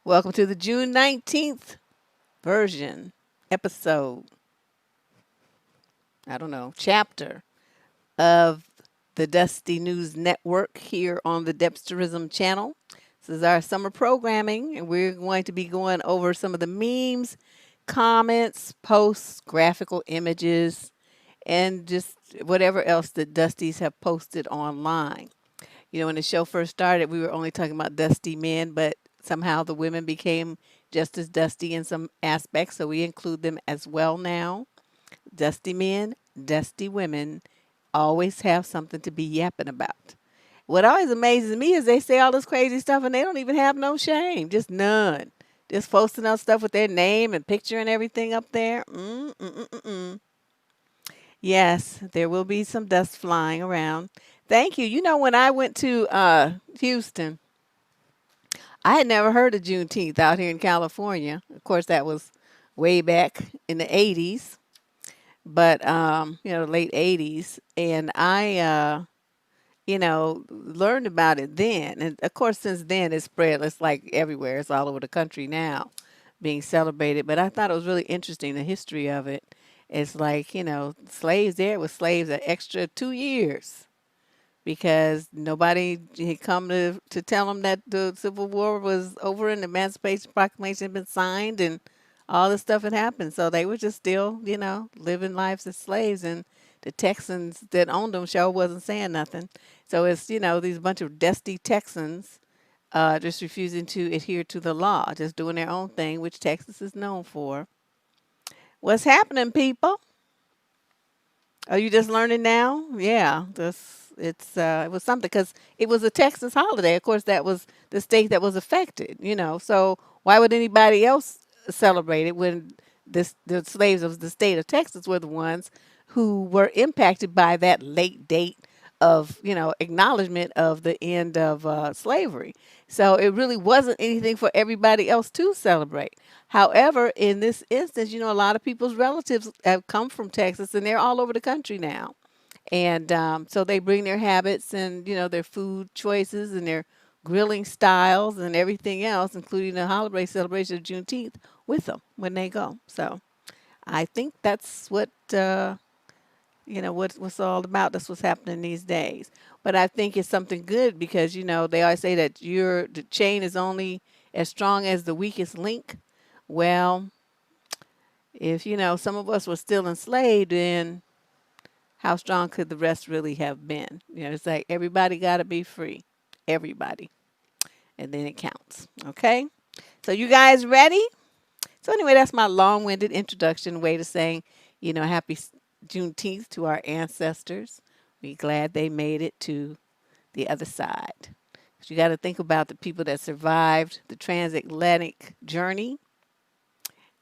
Welcome to the June 19th version, episode, I don't know, chapter of the Dusty News Network here on the Debsterism channel. This is our summer programming, and we're going to be going over some of the memes, comments, posts, graphical images, and just whatever else that Dusties have posted online. You know, when the show first started, we were only talking about dusty men, but somehow the women became just as dusty in some aspects, so we include them as well now. Dusty men, dusty women always have something to be yapping about. What always amazes me is they say all this crazy stuff and they don't even have no shame, just none. Just posting out stuff with their name and picture and everything up there. Yes, there will be some dust flying around. Thank you. You know, when I went to Houston, I had never heard of Juneteenth out here in California. Of course, that was way back in the 80s, but, late 80s. And I learned about it then. And of course, since then, it's spread. It's like everywhere. It's all over the country now being celebrated. But I thought it was really interesting, the history of it. It's like, slaves there with slaves an extra 2 years because nobody had come to tell them that the Civil War was over and the Emancipation Proclamation had been signed and all this stuff had happened. So they were just still, living lives as slaves. And the Texans that owned them sure wasn't saying nothing. So it's, these bunch of dusty Texans just refusing to adhere to the law, just doing their own thing, which Texas is known for. What's happening, people? Are you just learning now? Yeah, it was something because it was a Texas holiday. Of course, that was the state that was affected. So why would anybody else celebrate it when the slaves of the state of Texas were the ones who were impacted by that late date of acknowledgement of the end of slavery. So it really wasn't anything for everybody else to celebrate. However, in this instance, a lot of people's relatives have come from Texas and they're all over the country now. And so they bring their habits and, their food choices and their grilling styles and everything else, including the holiday celebration of Juneteenth, with them when they go. So I think that's what's all about. That's what's happening these days. But I think it's something good because, they always say that the chain is only as strong as the weakest link. Well, if, some of us were still enslaved, then how strong could the rest really have been? It's like everybody got to be free. Everybody. And then it counts. Okay? So you guys ready? So anyway, that's my long-winded introduction way to saying, happy Juneteenth to our ancestors. We're glad they made it to the other side. You got to think about the people that survived the transatlantic journey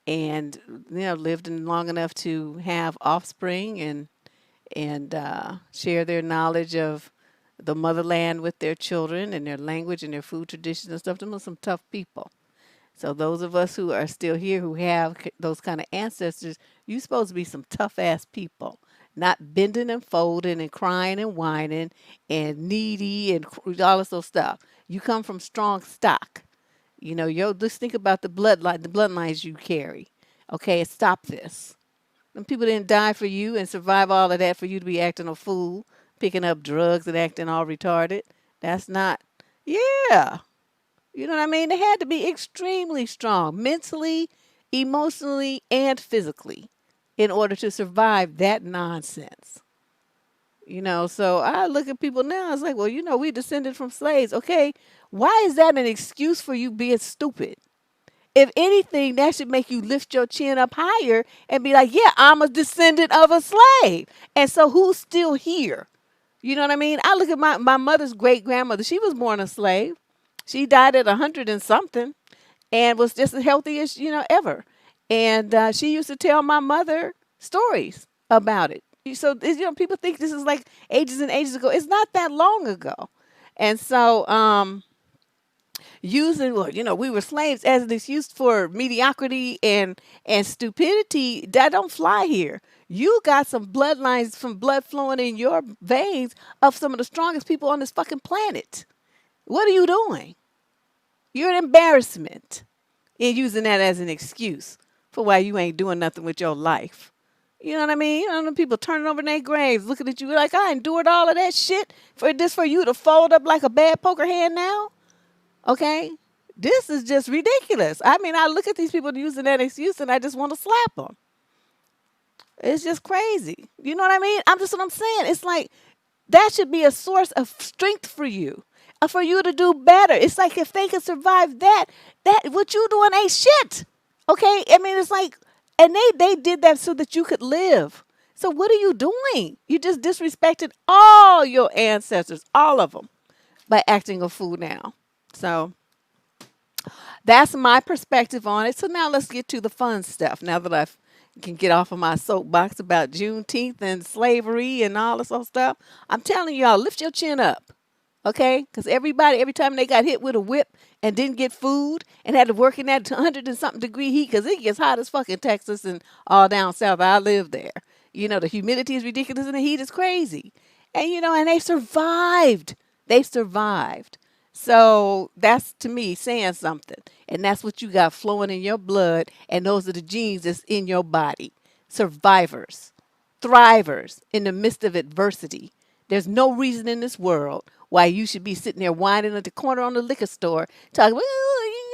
and lived long enough to have offspring and share their knowledge of the motherland with their children and their language and their food traditions and stuff. Them are some tough people. So those of us who are still here who have those kind of ancestors, you're supposed to be some tough ass people, not bending and folding and crying and whining and needy and all this little stuff. You come from strong stock. Just think about the bloodlines you carry. Okay, stop this. Them people didn't die for you and survive all of that for you to be acting a fool, picking up drugs and acting all retarded. That's not, yeah. You know what I mean? They had to be extremely strong, mentally, emotionally, and physically, in order to survive that nonsense. So I look at people now, it's like, well, we descended from slaves. Okay, why is that an excuse for you being stupid? If anything, that should make you lift your chin up higher and be like, yeah, I'm a descendant of a slave. And so who's still here? You know what I mean? I look at my mother's great grandmother. She was born a slave. She died at 100 and something and was just as healthy as, ever. And she used to tell my mother stories about it. So, people think this is like ages and ages ago. It's not that long ago. And so, we were slaves as an excuse for mediocrity and stupidity, that don't fly here. You got some bloodlines from blood flowing in your veins of some of the strongest people on this fucking planet. What are you doing? You're an embarrassment. and using that as an excuse for why you ain't doing nothing with your life. You know what I mean? You know, them people turning over in their graves, looking at you like, I endured all of that shit for you to fold up like a bad poker hand now? Okay? This is just ridiculous. I mean, I look at these people using that excuse and I just want to slap them. It's just crazy. You know what I mean? I'm just what I'm saying. It's like that should be a source of strength for you to do better. It's like if they can survive that what you doing ain't shit. Okay? I mean, it's like, and they did that so that you could live. So what are you doing? You just disrespected all your ancestors, all of them, by acting a fool now. So that's my perspective on it. So now let's get to the fun stuff. Now that I can get off of my soapbox about Juneteenth and slavery and all this other stuff, I'm telling y'all, lift your chin up. Okay? Because everybody, every time they got hit with a whip and didn't get food and had to work in that 100 and something degree heat, because it gets hot as fuck in Texas and all down south. I live there. You know, the humidity is ridiculous and the heat is crazy. And, you know, and they survived. They survived. So that's to me saying something. And that's what you got flowing in your blood. And those are the genes that's in your body. Survivors, thrivers in the midst of adversity. There's no reason in this world why you should be sitting there whining at the corner on the liquor store talking, oh,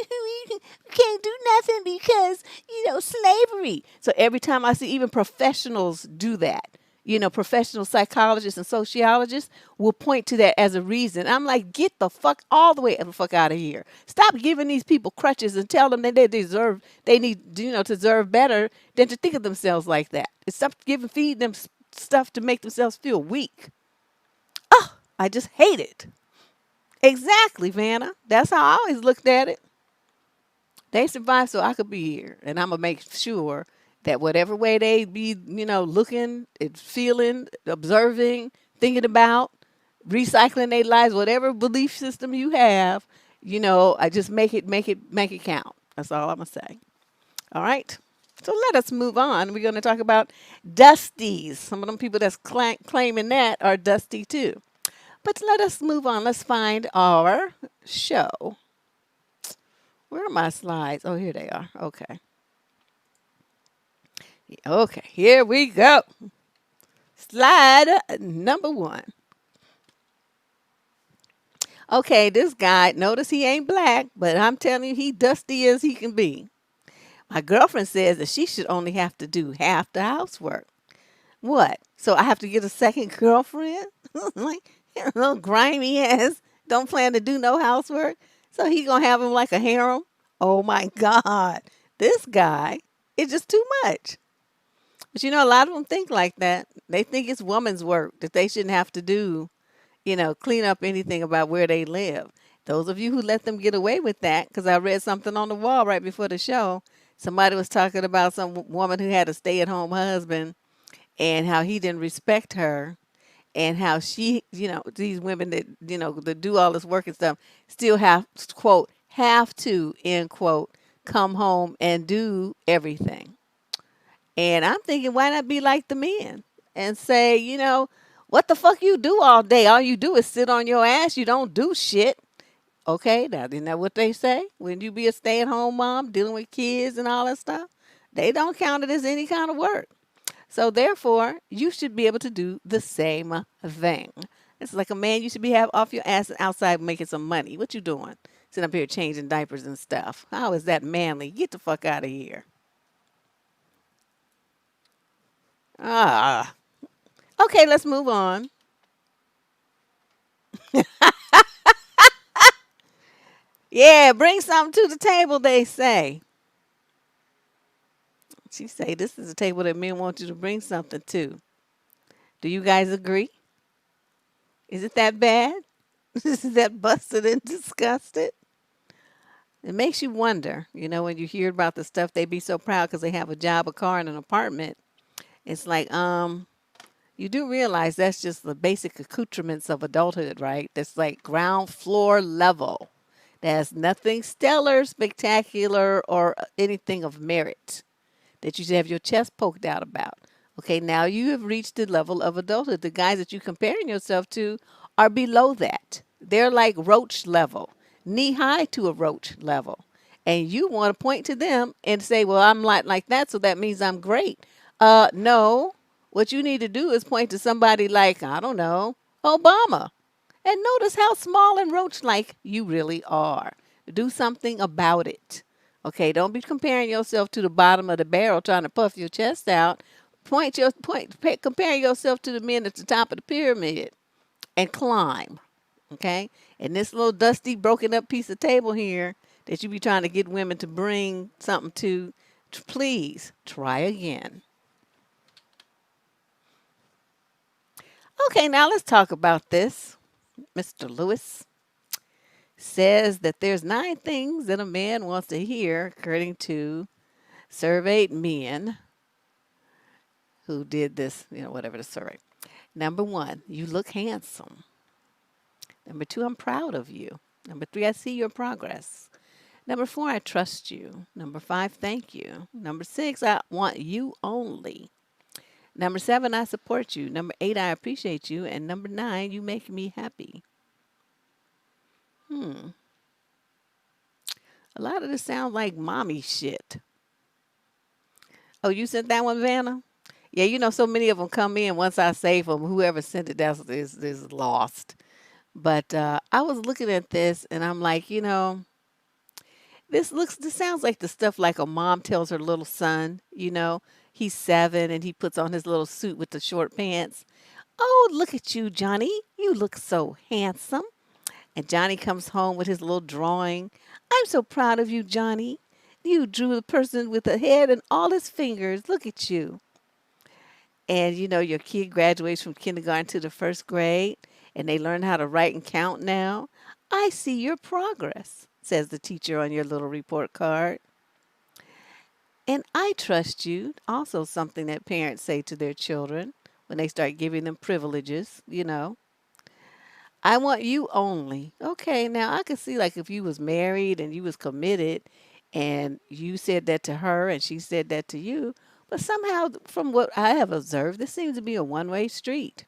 you can't do nothing because, you know, slavery. So every time I see even professionals do that, you know, professional psychologists and sociologists will point to that as a reason. I'm like, get the fuck all the way the fuck out of here. Stop giving these people crutches and tell them that they need, you know, to deserve better than to think of themselves like that. And stop feeding them stuff to make themselves feel weak. Oh, I just hate it. Exactly, Vanna. That's how I always looked at it. They survived so I could be here. And I'm going to make sure that whatever way they be, you know, looking, feeling, observing, thinking about, recycling their lives, whatever belief system you have, you know, I just make it count. That's all I'm going to say. All right. So let us move on. We're going to talk about Dusties. Some of them people that's claiming that are dusty too. But let us move on. Let's find our show. Where are my slides? Oh, here they are. Okay. Okay, here we go. Slide number 1. Okay, this guy, notice he ain't black, but I'm telling you, he dusty as he can be. My girlfriend says that she should only have to do half the housework. What? So I have to get a second girlfriend? Like, little grimy ass, don't plan to do no housework. So he gonna have him like a harem? Oh my God. This guy is just too much. But you know, a lot of them think like that. They think it's woman's work, that they shouldn't have to do, you know, clean up anything about where they live. Those of you who let them get away with that, because I read something on the wall right before the show. Somebody was talking about some woman who had a stay-at-home husband and how he didn't respect her and how she, you know, these women that, you know, that do all this work and stuff still have, quote, have to, end quote, come home and do everything. And I'm thinking, why not be like the men and say, you know, what the fuck you do all day? All you do is sit on your ass. You don't do shit. Okay, now isn't that what they say? When you be a stay-at-home mom dealing with kids and all that stuff, they don't count it as any kind of work. So therefore, you should be able to do the same thing. It's like a man, you should be off your ass outside making some money. What you doing? Sitting up here changing diapers and stuff. How is that manly? Get the fuck out of here. Ah. Okay, let's move on. Yeah, bring something to the table, they say. She say this is a table that men want you to bring something to. Do you guys agree? Is it that bad? Is it that busted and disgusted? It makes you wonder, you know, when you hear about the stuff, they be so proud because they have a job, a car, and an apartment. It's like, you do realize that's just the basic accoutrements of adulthood, right? That's like ground floor level. There's nothing stellar, spectacular, or anything of merit that you should have your chest poked out about. Okay, now you have reached the level of adulthood. The guys that you're comparing yourself to are below that. They're like roach level, knee high to a roach level. and you want to point to them and say, well, I'm like that, so that means I'm great. No, what you need to do is point to somebody like, I don't know, Obama, and notice how small and roach like you really are. Do something about it. Okay, don't be comparing yourself to the bottom of the barrel trying to puff your chest out. Compare yourself to the men at the top of the pyramid and climb. Okay? And this little dusty, broken up piece of table here that you be trying to get women to bring something to, please try again. Okay, now let's talk about this. Mr. Lewis says that there's 9 things that a man wants to hear, according to surveyed men who did this, whatever the survey. Number 1, you look handsome. Number 2, I'm proud of you. Number 3, I see your progress. Number 4, I trust you. Number 5, thank you. Number 6, I want you only. Number 7, I support you. Number 8, I appreciate you. And number 9, you make me happy. A lot of this sounds like mommy shit. Oh, you sent that one, Vanna? Yeah, so many of them come in. Once I save them, whoever sent it is lost. But I was looking at this, and I'm like, this sounds like the stuff like a mom tells her little son. He's 7, and he puts on his little suit with the short pants. Oh, look at you, Johnny. You look so handsome. And Johnny comes home with his little drawing. I'm so proud of you, Johnny. You drew the person with a head and all his fingers. Look at you. And, your kid graduates from kindergarten to the 1st grade, and they learn how to write and count now. I see your progress, says the teacher on your little report card. And I trust you, also something that parents say to their children when they start giving them privileges, I want you only. Okay, now I could see like if you was married and you was committed and you said that to her and she said that to you, but somehow from what I have observed, this seems to be a one-way street.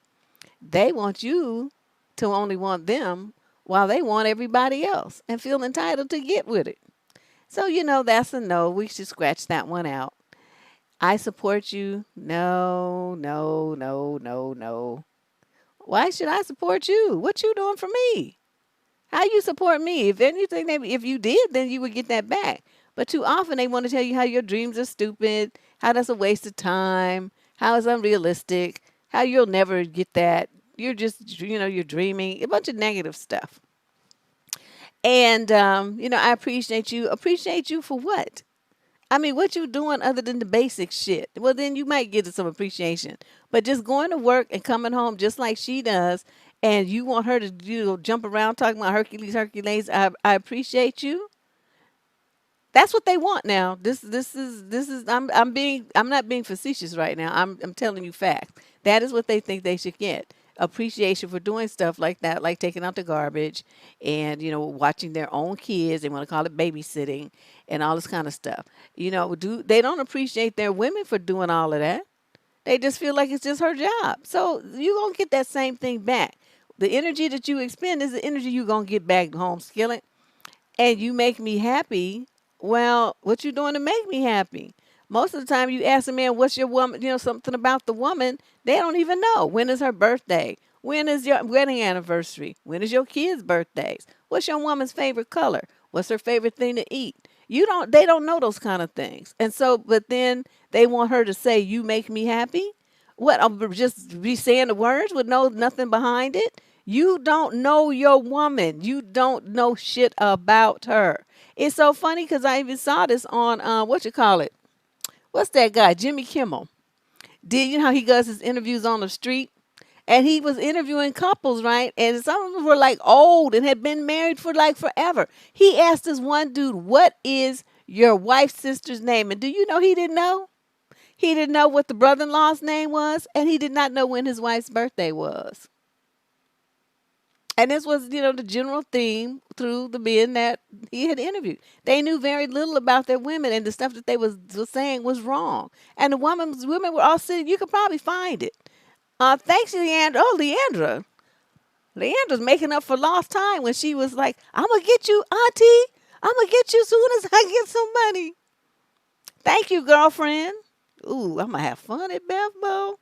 They want you to only want them while they want everybody else and feel entitled to get with it. So, that's a no. We should scratch that one out. I support you. No, no, no, no, no. Why should I support you? What you doing for me? How you support me? If anything, if you did, then you would get that back. But too often they want to tell you how your dreams are stupid, how that's a waste of time, how it's unrealistic, how you'll never get that. You're just, you're dreaming, a bunch of negative stuff. And, I appreciate you. Appreciate you for what? I mean, what you doing other than the basic shit? Well, then you might get some appreciation. But just going to work and coming home just like she does, and you want her to jump around talking about Hercules. I appreciate you. That's what they want now. This is. I'm not being facetious right now. I'm telling you facts. That is what they think they should get. Appreciation for doing stuff like that, like taking out the garbage and, watching their own kids. They want to call it babysitting and all this kind of stuff. They don't appreciate their women for doing all of that. They just feel like it's just her job. So you're going to get that same thing back. The energy that you expend is the energy you're going to get back home, Skillet. And you make me happy. Well, what you doing to make me happy? Most of the time you ask a man, what's your woman, something about the woman, they don't even know. When is her birthday? When is your wedding anniversary? When is your kids' birthdays? What's your woman's favorite color? What's her favorite thing to eat? They don't know those kind of things. And so, but then they want her to say, you make me happy? What, just be saying the words with nothing behind it? You don't know your woman. You don't know shit about her. It's so funny because I even saw this on, what's that guy? Jimmy Kimmel. You know how he does his interviews on the street? And he was interviewing couples, right? And some of them were like old and had been married for like forever. He asked this one dude, what is your wife's sister's name? And do you know he didn't know? He didn't know what the brother-in-law's name was. And he did not know when his wife's birthday was. And this was, the general theme through the men that he had interviewed. They knew very little about their women, and the stuff that they was saying was wrong. And the women were all sitting. You could probably find it. Thanks to Leandra. Oh, Leandra's making up for lost time when she was like, "I'm gonna get you, Auntie. I'm gonna get you soon as I get some money. Thank you, girlfriend. Ooh, I'm gonna have fun at Bevmo.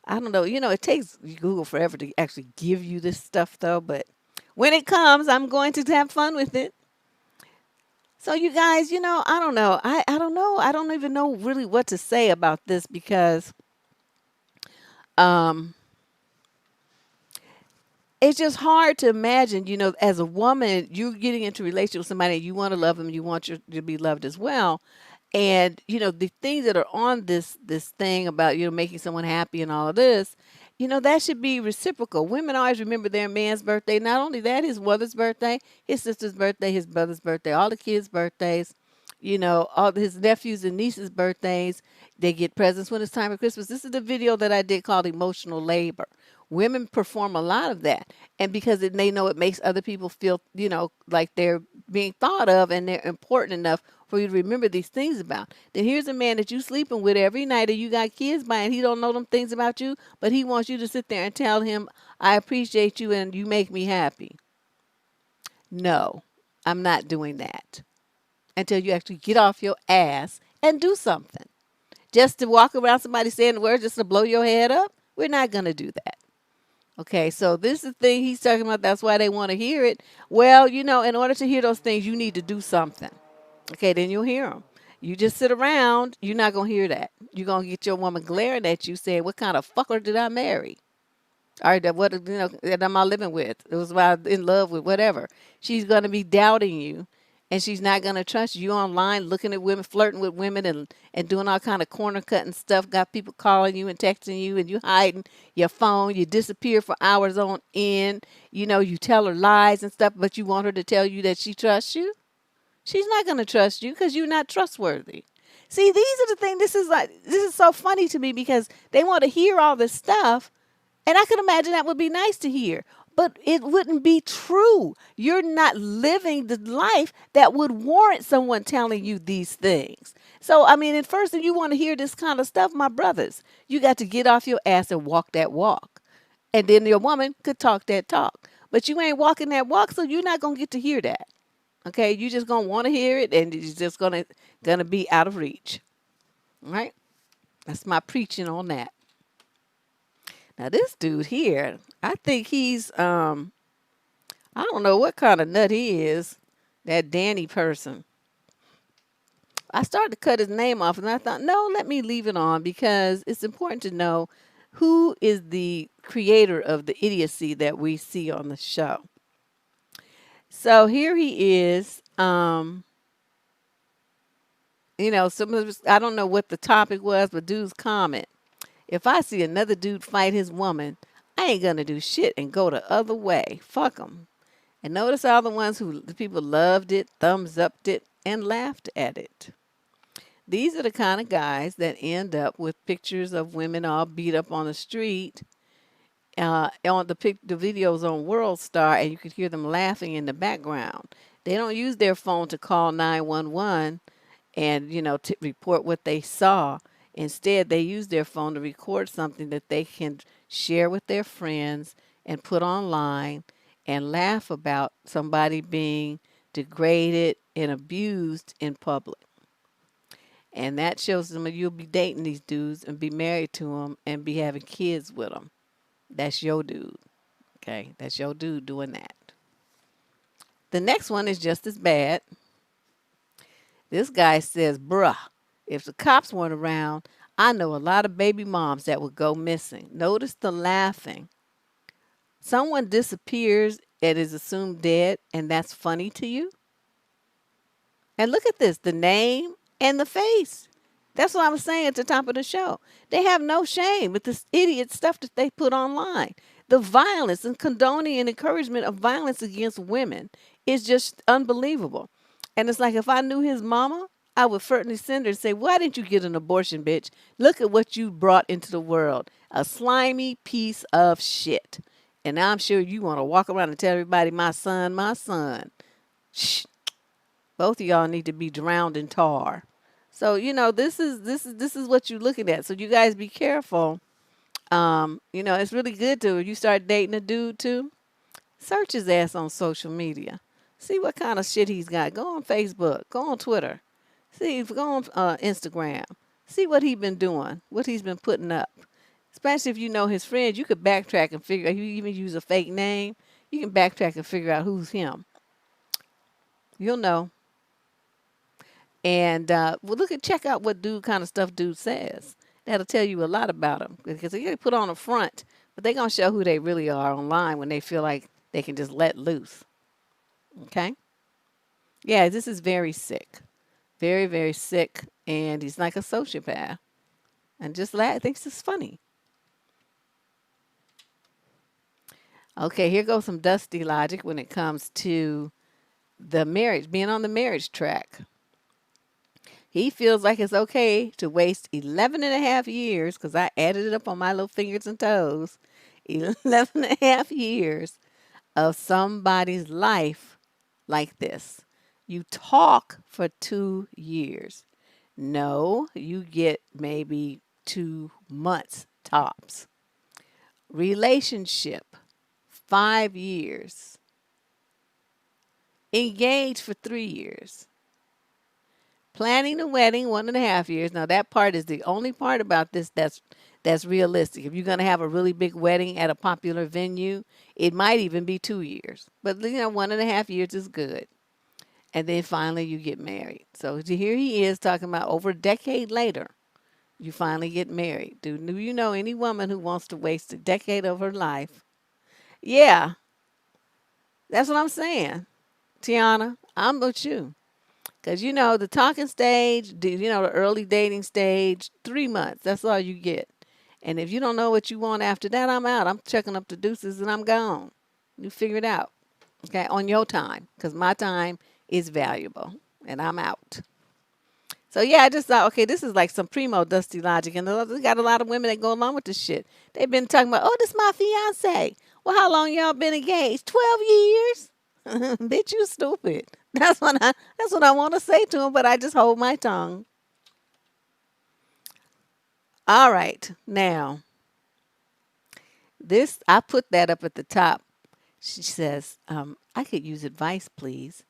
I don't know. It takes Google forever to actually give you this stuff, though. But when it comes, I'm going to have fun with it. So, you guys, I don't know. I don't know. I don't even know really what to say about this because um, it's just hard to imagine, as a woman, you getting into a relationship with somebody, you want to love them, you want to be loved as well. And the things that are on this thing about making someone happy and all of this, that should be reciprocal. Women always remember their man's birthday. Not only that, his mother's birthday, his sister's birthday, his brother's birthday, all the kids' birthdays, all his nephews and nieces' birthdays. They get presents when it's time for Christmas. This is the video that I did called Emotional Labor. Women perform a lot of that, and because they know it makes other people feel like they're being thought of and they're important enough for you to remember these things about. Then here's a man that you sleeping with every night and you got kids by and he don't know them things about you, but he wants you to sit there and tell him, I appreciate you and you make me happy. No, I'm not doing that until you actually get off your ass and do something. Just to walk around somebody saying the words just to blow your head up, we're not going to do that. Okay, so this is the thing he's talking about. That's why they want to hear it. Well, in order to hear those things, you need to do something. Okay, then you'll hear them. You just sit around, you're not going to hear that. You're going to get your woman glaring at you saying, what kind of fucker did I marry? Or that am I living with? It was about in love with, whatever. She's going to be doubting you. And she's not going to trust you online, looking at women, flirting with women, and doing all kind of corner cutting stuff. Got people calling you and texting you, and you hiding your phone. You disappear for hours on end. You tell her lies and stuff, but you want her to tell you that she trusts you. She's not going to trust you because you're not trustworthy. See, these are the things. This is so funny to me because they want to hear all this stuff, and I can imagine that would be nice to hear. But it wouldn't be true. You're not living the life that would warrant someone telling you these things. So, I mean, at first, if you want to hear this kind of stuff, my brothers, you got to get off your ass and walk that walk. And then your woman could talk that talk. But you ain't walking that walk, so you're not going to get to hear that. Okay? You're just going to want to hear it, and it's just going to be out of reach. All right? That's my preaching on that. Now this dude here, I think he's I don't know what kind of nut he is, that Danny person. I started to cut his name off and I thought, no, let me leave it on because it's important to know who is the creator of the idiocy that we see on the show. So here he is, some of this, I don't know what the topic was, but dude's comment. If I see another dude fight his woman, I ain't gonna do shit and go the other way. Fuck them. And notice all the people loved it, thumbs upped it, and laughed at it. These are the kind of guys that end up with pictures of women all beat up on the street. On the videos on World Star, and you could hear them laughing in the background. They don't use their phone to call 911 and to report what they saw. Instead, they use their phone to record something that they can share with their friends and put online and laugh about somebody being degraded and abused in public. And that shows them that you'll be dating these dudes and be married to them and be having kids with them. That's your dude. Okay? That's your dude doing that. The next one is just as bad. This guy says, bruh, if the cops weren't around, I know a lot of baby moms that would go missing. Notice the laughing. Someone disappears and is assumed dead, and that's funny to you? And look at this, the name and the face. That's what I was saying at the top of the show. They have no shame with this idiot stuff that they put online. The violence and condoning and encouragement of violence against women is just unbelievable. And it's like if I knew his mama, I would certainly send her and say, why didn't you get an abortion, bitch? Look at what you brought into the world. A slimy piece of shit. And now I'm sure you want to walk around and tell everybody, my son, my son. Shh. Both of y'all need to be drowned in tar. So, this is what you're looking at. So you guys be careful. It's really good to, if you start dating a dude too, search his ass on social media. See what kind of shit he's got. Go on Facebook. Go on Twitter. See, go on Instagram. See what he's been doing. What he's been putting up. Especially if you know his friends, you could backtrack and figure. If you even use a fake name, you can backtrack and figure out who's him. You'll know. And well, check out what dude kind of stuff dude says. That'll tell you a lot about him because they put on a front, but they're gonna show who they really are online when they feel like they can just let loose. Okay. Yeah, this is very sick, very very sick, and he's like a sociopath, and just thinks it's funny. Okay, here goes some dusty logic when it comes to the marriage, being on the marriage track. He feels like it's okay to waste 11 and a half years, because I added it up on my little fingers and toes, 11 and a half years of somebody's life like this. You talk for 2 years. No, you get maybe 2 months tops. Relationship, 5 years. Engaged for 3 years. Planning the wedding, 1.5 years. Now that part is the only part about this that's realistic. If you're gonna have a really big wedding at a popular venue, it might even be 2 years. But 1.5 years is good. And then finally you get married. So here he is talking about over a decade later, you finally get married. Do you know any woman who wants to waste a decade of her life? Yeah, that's what I'm saying. Tiana, I'm with you. Because, the talking stage, the early dating stage, 3 months. That's all you get. And if you don't know what you want after that, I'm out. I'm checking up the deuces and I'm gone. You figure it out. Okay, on your time. Because my time is valuable. And I'm out. So, yeah, I just thought, okay, this is like some primo dusty logic. And we got a lot of women that go along with this shit. They've been talking about, oh, this is my fiance. Well, how long y'all been engaged? 12 years? Bitch, you stupid. That's what I want to say to him, but I just hold my tongue. All right. Now, I put that up at the top. She says, I could use advice, please.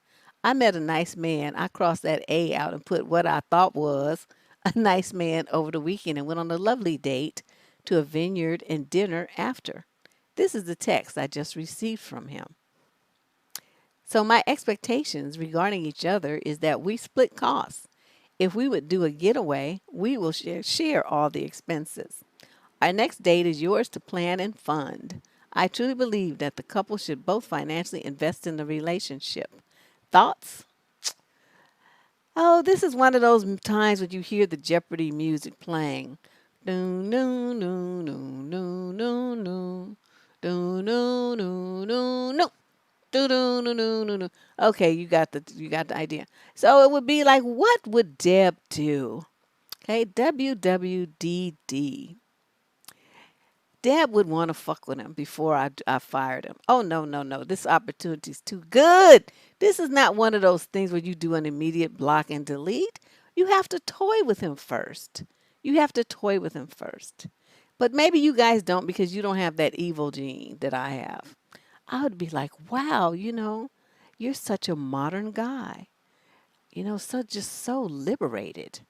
I met a nice man. I crossed that A out and put what I thought was a nice man over the weekend and went on a lovely date to a vineyard and dinner after. This is the text I just received from him. So my expectations regarding each other is that we split costs. If we would do a getaway, we will share all the expenses. Our next date is yours to plan and fund. I truly believe that the couple should both financially invest in the relationship. Thoughts? Oh, this is one of those times when you hear the Jeopardy music playing. No, no, no, no, no, no, no, no, no, no, no, no. Okay, you got the idea. So it would be like, what would Deb do? Okay, WWDD. Deb would want to fuck with him before I fired him. Oh, no. This opportunity's too good. This is not one of those things where you do an immediate block and delete. You have to toy with him first. But maybe you guys don't because you don't have that evil gene that I have. I would be like, wow, you're such a modern guy. So liberated.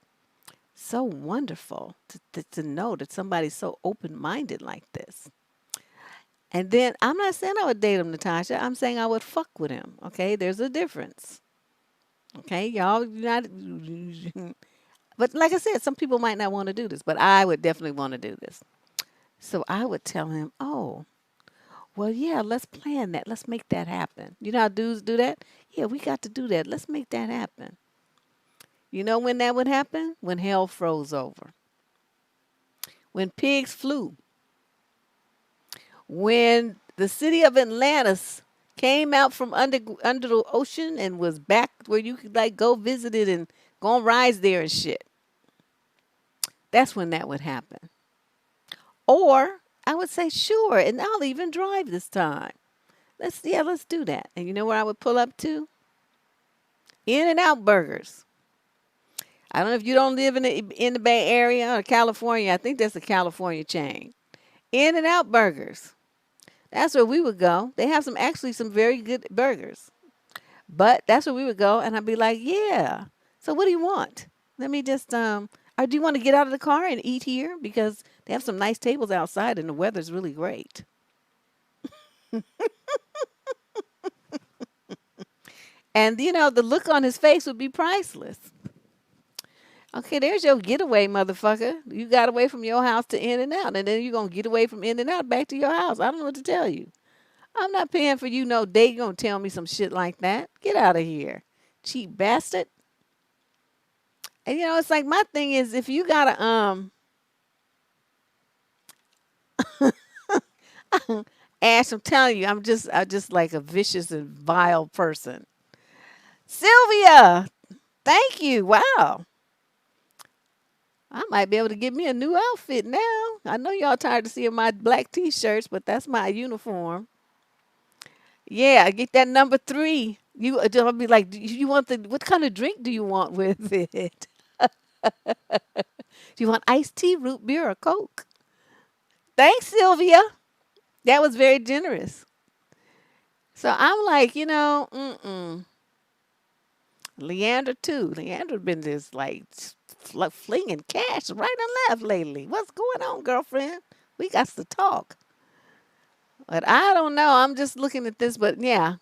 So wonderful to know that somebody's so open-minded like this. And then I'm not saying I would date him, Natasha. I'm saying I would fuck with him. Okay, there's a difference. Okay, y'all, not. But like I said, some people might not want to do this, but I would definitely want to do this. So I would tell him, oh, well, yeah, let's plan that. Let's make that happen. You know how dudes do that? Yeah, we got to do that. Let's make that happen. You know when that would happen? When hell froze over. When pigs flew. When the city of Atlantis came out from under the ocean and was back where you could like go visit it and go on rides there and shit. That's when that would happen. Or I would say, sure, and I'll even drive this time. Let's do that. And you know where I would pull up to? In-N-Out Burgers. I don't know if you don't live in the Bay Area or California. I think that's a California chain. In-N-Out Burgers. That's where we would go. They have some very good burgers. But that's where we would go, and I'd be like, yeah. So what do you want? Let me just or do you want to get out of the car and eat here because they have some nice tables outside and the weather's really great. And the look on his face would be priceless. Okay, there's your getaway, motherfucker. You got away from your house to In and Out, and then you're gonna get away from In and Out back to your house. I don't know what to tell you. I'm not paying for you no day. You gonna tell me some shit like that? Get out of here, cheap bastard. And it's like my thing is if you gotta Ash, I'm telling you, I'm just like a vicious and vile person. Sylvia, thank you. Wow. I might be able to get me a new outfit now. I know y'all tired of seeing my black t-shirts, but that's my uniform. Yeah, get that number 3. I'll be like, do you want what kind of drink do you want with it? Do you want iced tea, root beer, or Coke? Thanks, Sylvia. That was very generous. So I'm like, Leander too. Leander been just like flinging cash right and left lately. What's going on, girlfriend? We got to talk. But I don't know. I'm just looking at this, but yeah.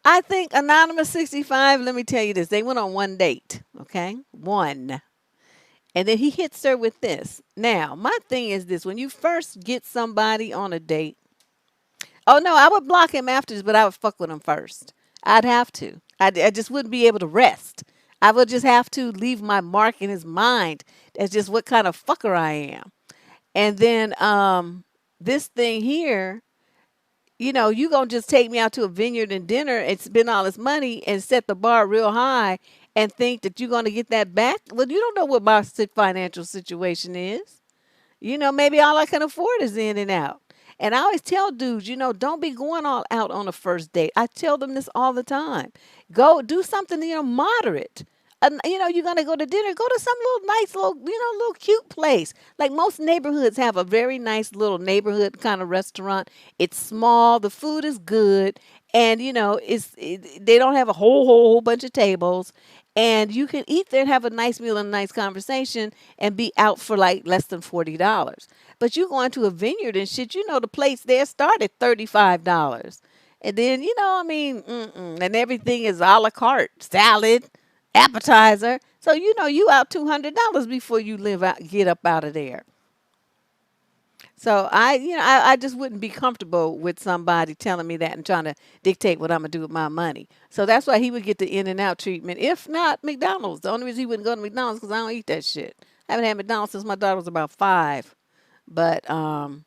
I think Anonymous 65, let me tell you this. They went on one date, okay? One. And then he hits her with this. Now, my thing is this. When you first get somebody on a date, oh no, I would block him after this, but I would fuck with him first. I'd have to. I just wouldn't be able to rest. I would just have to leave my mark in his mind. That's just what kind of fucker I am. And then this thing here, you gonna just take me out to a vineyard and dinner and spend all this money and set the bar real high and think that you're gonna get that back? Well, you don't know what my financial situation is. Maybe all I can afford is In and Out. And I always tell dudes, don't be going all out on a first date. I tell them this all the time. Go do something, moderate. You're gonna go to dinner. Go to some little nice little cute place. Like most neighborhoods have a very nice little neighborhood kind of restaurant. It's small. The food is good, and they don't have a whole bunch of tables, and you can eat there and have a nice meal and a nice conversation and be out for like less than $40. But you going to a vineyard and shit, the plates there start at $35. And then, and everything is a la carte, salad, appetizer. So, you out $200 before you get up out of there. So I just wouldn't be comfortable with somebody telling me that and trying to dictate what I'm gonna do with my money. So that's why he would get the In and Out treatment. If not McDonald's, the only reason he wouldn't go to McDonald's because I don't eat that shit. I haven't had McDonald's since my daughter was about 5. But so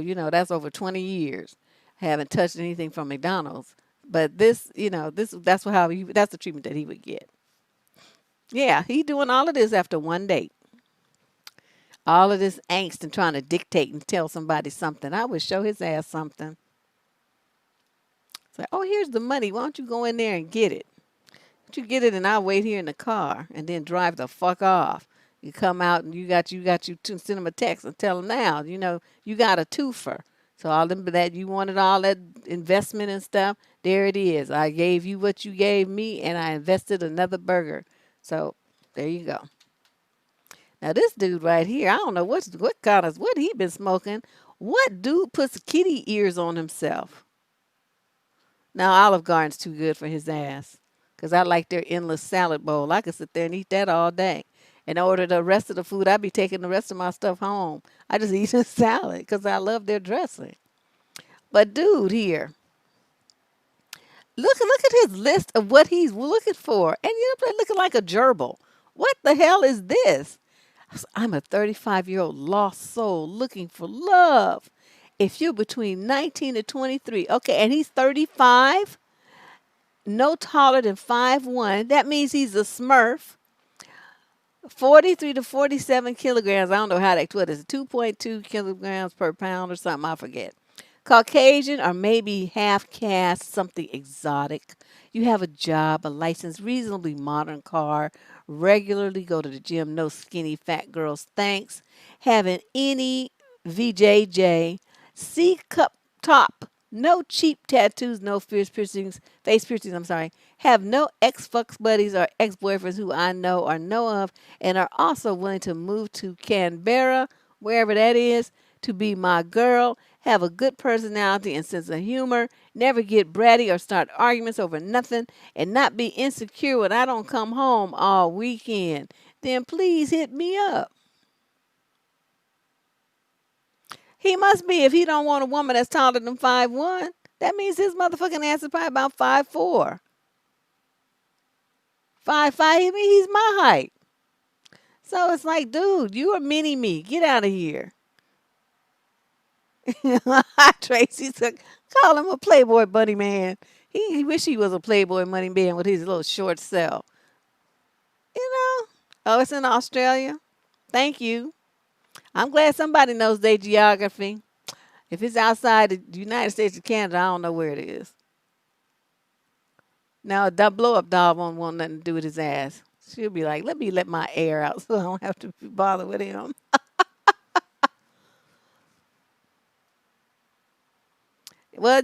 that's over 20 years. I haven't touched anything from McDonald's. But that's the treatment that he would get. Yeah, he doing all of this after one date. All of this angst and trying to dictate and tell somebody something. I would show his ass something. It's like, oh, here's the money. Why don't you go in there and get it? Why don't you get it and I'll wait here in the car and then drive the fuck off. You come out and you to send him a text and tell him now, you got a twofer. So all them that you wanted all that investment and stuff, there it is. I gave you what you gave me and I invested another burger. So there you go. Now this dude right here, I don't know what he been smoking. What dude puts kitty ears on himself? Now Olive Garden's too good for his ass. Cause I like their endless salad bowl. I could sit there and eat that all day. And order the rest of the food. I'd be taking the rest of my stuff home. I just eat a salad because I love their dressing. But dude here, look at his list of what he's looking for. And looking like a gerbil. What the hell is this? I'm a 35-year-old lost soul looking for love. If you're between 19 and 23, okay, and he's 35, no taller than 5'1", that means he's a smurf. 43 to 47 kilograms. I don't know what is it, 2.2 kilograms per pound or something, I forget. Caucasian or maybe half caste, something exotic. You have a job, a license, reasonably modern car, regularly go to the gym, no skinny fat girls, thanks. Having any VJJ, C cup top, No cheap tattoos, no face piercings, I'm sorry. Have no ex-fucks buddies or ex-boyfriends who I know or know of and are also willing to move to Canberra, wherever that is, to be my girl. Have a good personality and sense of humor. Never get bratty or start arguments over nothing and not be insecure when I don't come home all weekend. Then please hit me up. He must be if he don't want a woman that's taller than 5'1". That means his motherfucking ass is probably about 5'4". 5'5", I mean, he's my height. So it's like, dude, you a mini me. Get out of here. Tracy took call him a Playboy bunny man. He wish he was a Playboy money man with his little short self. You know? Oh, it's in Australia. Thank you. I'm glad somebody knows their geography. If it's outside the United States or Canada, I don't know where it is. Now, a blow up doll won't want nothing to do with his ass. She'll be like, let me let my air out so I don't have to bother with him. Well,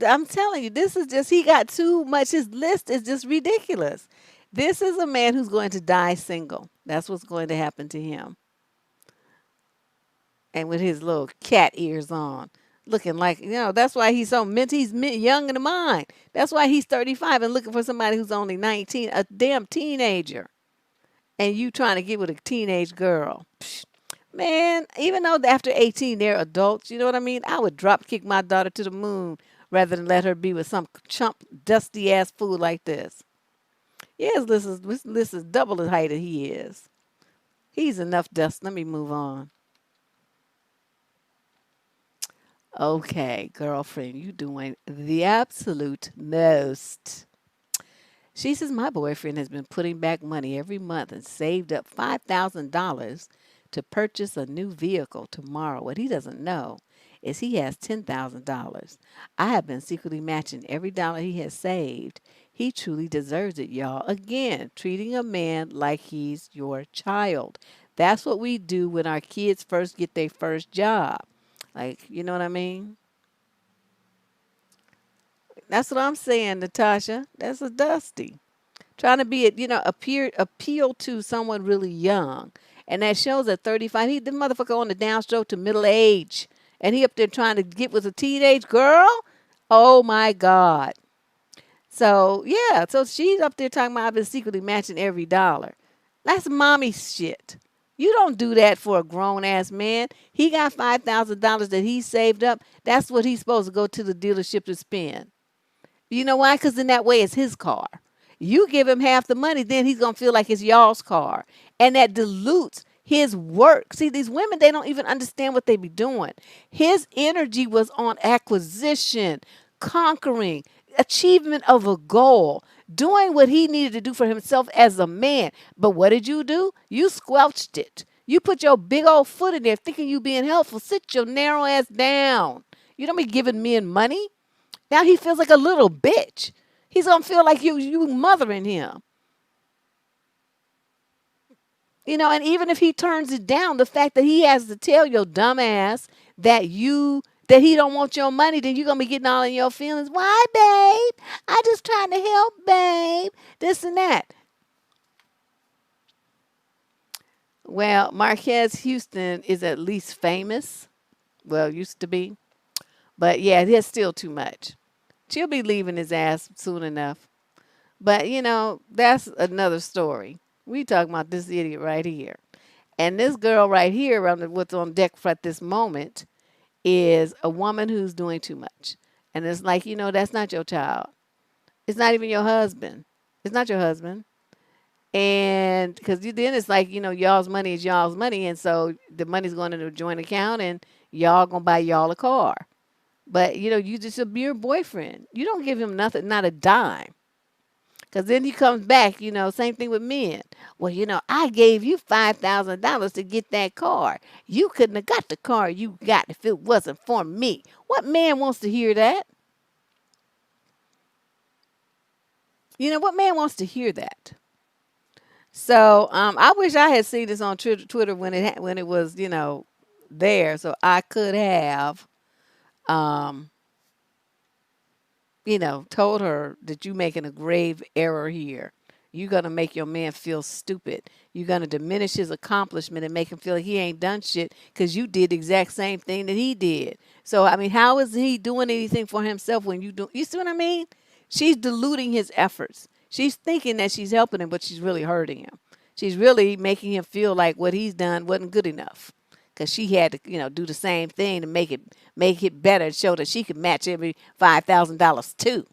I'm telling you, this is just, he got too much. His list is just ridiculous. This is a man who's going to die single. That's what's going to happen to him. And with his little cat ears on. Looking like, that's why he's so he's young in the mind. That's why he's 35 and looking for somebody who's only 19, a damn teenager. And you trying to get with a teenage girl. Psh, man, even though after 18 they're adults, you know what I mean? I would drop kick my daughter to the moon rather than let her be with some chump, dusty ass fool like this. Yes, this is double the height that he is. He's enough dust. Let me move on. Okay, girlfriend, you doing the absolute most. She says, my boyfriend has been putting back money every month and saved up $5,000 to purchase a new vehicle tomorrow. What he doesn't know is he has $10,000. I have been secretly matching every dollar he has saved. He truly deserves it, y'all. Again, treating a man like he's your child. That's what we do when our kids first get their first job. Like, you know what I mean? That's what I'm saying, Natasha. That's a Dusty. Trying to be, appeal to someone really young. And that shows at 35, the motherfucker on the downstroke to middle age. And he up there trying to get with a teenage girl? Oh my God. So, yeah. So she's up there talking about I've been secretly matching every dollar. That's mommy shit. You don't do that for a grown ass man. He got $5,000 that he saved up. That's what he's supposed to go to the dealership to spend. You know why? Because in that way, it's his car. You give him half the money, then he's going to feel like it's y'all's car. And that dilutes his work. See, these women, they don't even understand what they be doing. His energy was on acquisition, conquering, achievement of a goal, doing what he needed to do for himself as a man. But what did you do? You squelched it. You put your big old foot in there thinking you being helpful. Sit your narrow ass down. You don't be giving men money. Now he feels like a little bitch. He's going to feel like you mothering him. And even if he turns it down, the fact that he has to tell your dumb ass that he don't want your money, then you're going to be getting all in your feelings. Why, babe? I just trying to help, babe. This and that. Well, Marquez Houston is at least famous. Well, used to be. But yeah, there's still too much. She'll be leaving his ass soon enough. But, that's another story. We talking about this idiot right here. And this girl right here, what's on deck for at this moment, is a woman who's doing too much. And it's like, that's not your child. It's not even your husband. It's not your husband. And because then it's like, y'all's money is y'all's money. And so the money's going into a joint account and y'all going to buy y'all a car. But, you just be your boyfriend. You don't give him nothing, not a dime. Because then he comes back, same thing with men. Well, I gave you $5,000 to get that car. You couldn't have got the car you got if it wasn't for me. What man wants to hear that? What man wants to hear that? So I wish I had seen this on Twitter when it was, there. So I could have told her that you making a grave error here. You're going to make your man feel stupid. You're going to diminish his accomplishment and make him feel like he ain't done shit because you did the exact same thing that he did. So, I mean, how is he doing anything for himself when you do? You see what I mean? She's diluting his efforts. She's thinking that she's helping him, but she's really hurting him. She's really making him feel like what he's done wasn't good enough because she had to, do the same thing to make it better and show that she could match every $5,000 too.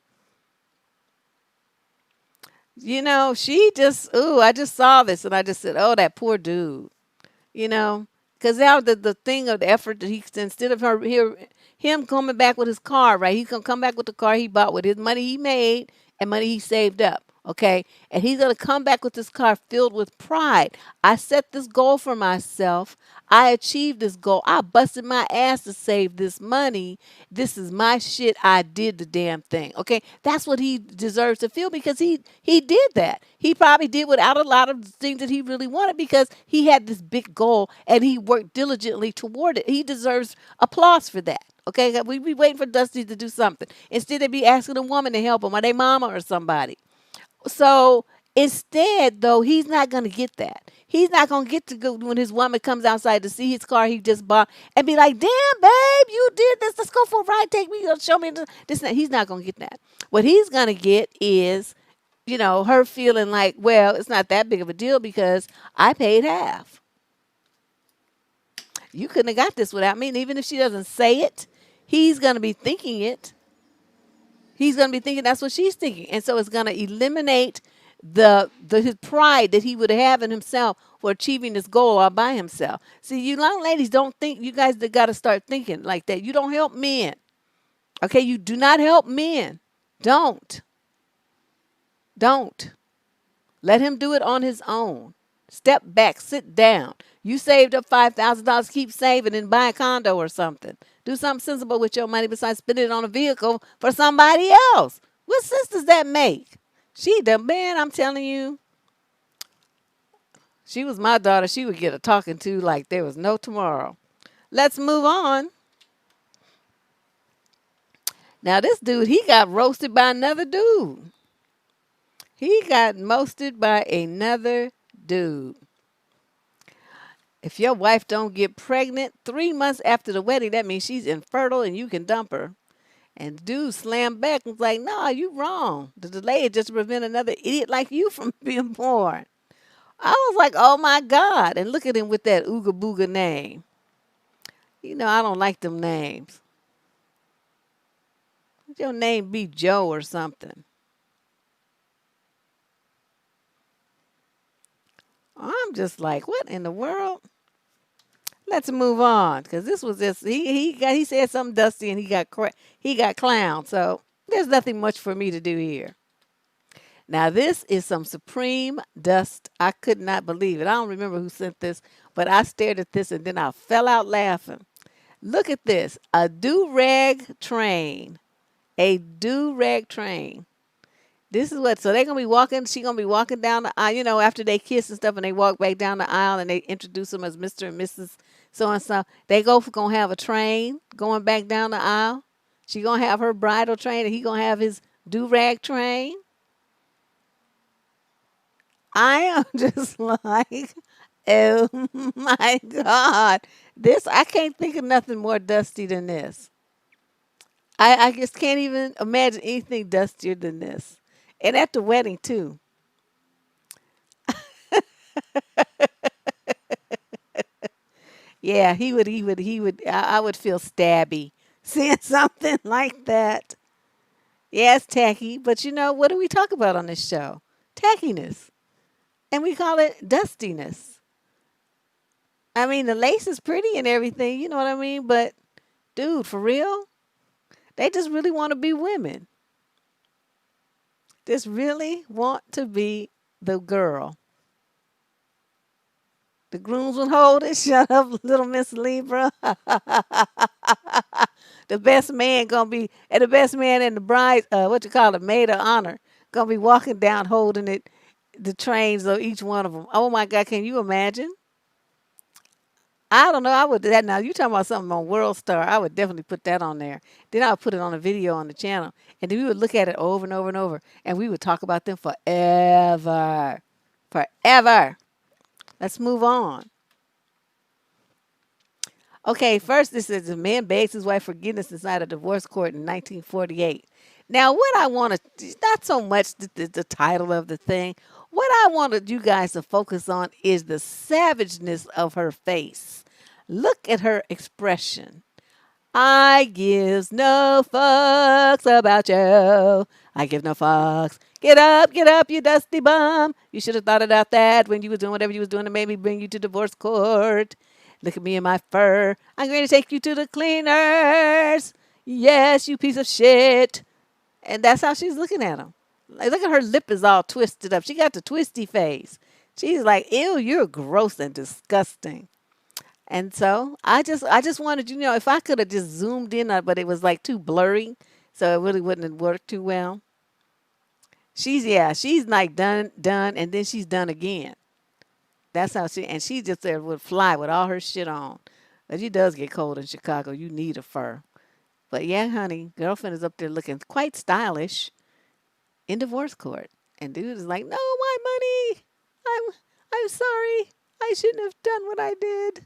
She just, ooh, I just saw this and I just said, oh, that poor dude, you know, because now the thing of the effort that he, instead of him coming back with his car, right? He's going to come back with the car he bought with his money he made and money he saved up. Okay. And he's going to come back with this car filled with pride. I set this goal for myself. I achieved this goal. I busted my ass to save this money. This is my shit. I did the damn thing. Okay. That's what he deserves to feel because he did that. He probably did without a lot of things that he really wanted because he had this big goal and he worked diligently toward it. He deserves applause for that. Okay. We be waiting for Dusty to do something. Instead, they be asking a woman to help him or their mama or somebody. So instead, though, he's not going to get that. He's not going to get to go when his woman comes outside to see his car he just bought and be like, damn, babe, you did this. Let's go for a ride. Take me, show me this. He's not going to get that. What he's going to get is, her feeling like, well, it's not that big of a deal because I paid half. You couldn't have got this without me. And even if she doesn't say it, he's going to be thinking it. He's going to be thinking that's what she's thinking. And so it's going to eliminate his pride that he would have in himself for achieving this goal all by himself. See, you young ladies don't think, you guys got to start thinking like that. You don't help men. Okay, you do not help men. Don't. Let him do it on his own. Step back, sit down. You saved up $5,000, keep saving and buy a condo or something. Do something sensible with your money besides spending it on a vehicle for somebody else. What sense does that make? Man, I'm telling you, she was my daughter. She would get a talking to like there was no tomorrow. Let's move on. Now, this dude, he got roasted by another dude. He got roasted by another dude. If your wife don't get pregnant 3 months after the wedding, that means she's infertile and you can dump her. And the dude slammed back and was like, no, you wrong. The delay is just to prevent another idiot like you from being born. I was like, oh my God. And look at him with that Ooga Booga name. I don't like them names. Would your name be Joe or something? I'm just like, what in the world? Let's move on, because this was just he said something dusty and he got clowned. So there's nothing much for me to do here. Now this is some supreme dust. I could not believe it. I don't remember who sent this, but I stared at this and then I fell out laughing. Look at this, a do-rag train, a do-rag train. This is what, so they're going to be walking, she's going to be walking down the aisle, after they kiss and stuff and they walk back down the aisle and they introduce them as Mr. and Mrs. So-and-so. They going to have a train going back down the aisle. She going to have her bridal train and he going to have his do-rag train. I am just like, oh my God. I can't think of nothing more dusty than this. I just can't even imagine anything dustier than this. And at the wedding too. Yeah, he would, I would feel stabby seeing something like that. Yeah, it's tacky, but what do we talk about on this show? Tackiness. And we call it dustiness. I mean, the lace is pretty and everything, you know what I mean? But, dude, for real? They just really want to be women. Just really want to be the girl. The grooms would hold it. Shut up, little Miss Libra. The best man gonna be, and the best man and the bride, maid of honor, gonna be walking down holding it, the trains of each one of them. Oh my God, can you imagine? I don't know. I would do that now. You talking about something on World Star? I would definitely put that on there. Then I would put it on a video on the channel, and then we would look at it over and over and over, and we would talk about them forever, forever. Let's move on. Okay, first this is a man begs his wife forgiveness inside a divorce court in 1948. Now, what I want to, not so much the title of the thing, what I wanted you guys to focus on is the savageness of her face. Look at her expression. I gives no fucks about you. I give no fucks. Get up, you dusty bum. You should have thought about that when you was doing whatever you was doing to maybe bring you to divorce court. Look at me and my fur. I'm going to take you to the cleaners. Yes, you piece of shit. And that's how she's looking at him. Like, look at her lip is all twisted up. She got the twisty face. She's like, ew, you're gross and disgusting. And so I just wanted, if I could have just zoomed in on, but it was like too blurry, so it really wouldn't have worked too well. She's like done, and then she's done again. That's how she just there would fly with all her shit on. But it does get cold in Chicago. You need a fur. But yeah, honey, girlfriend is up there looking quite stylish in divorce court. And dude is like, no, my money. I'm sorry. I shouldn't have done what I did.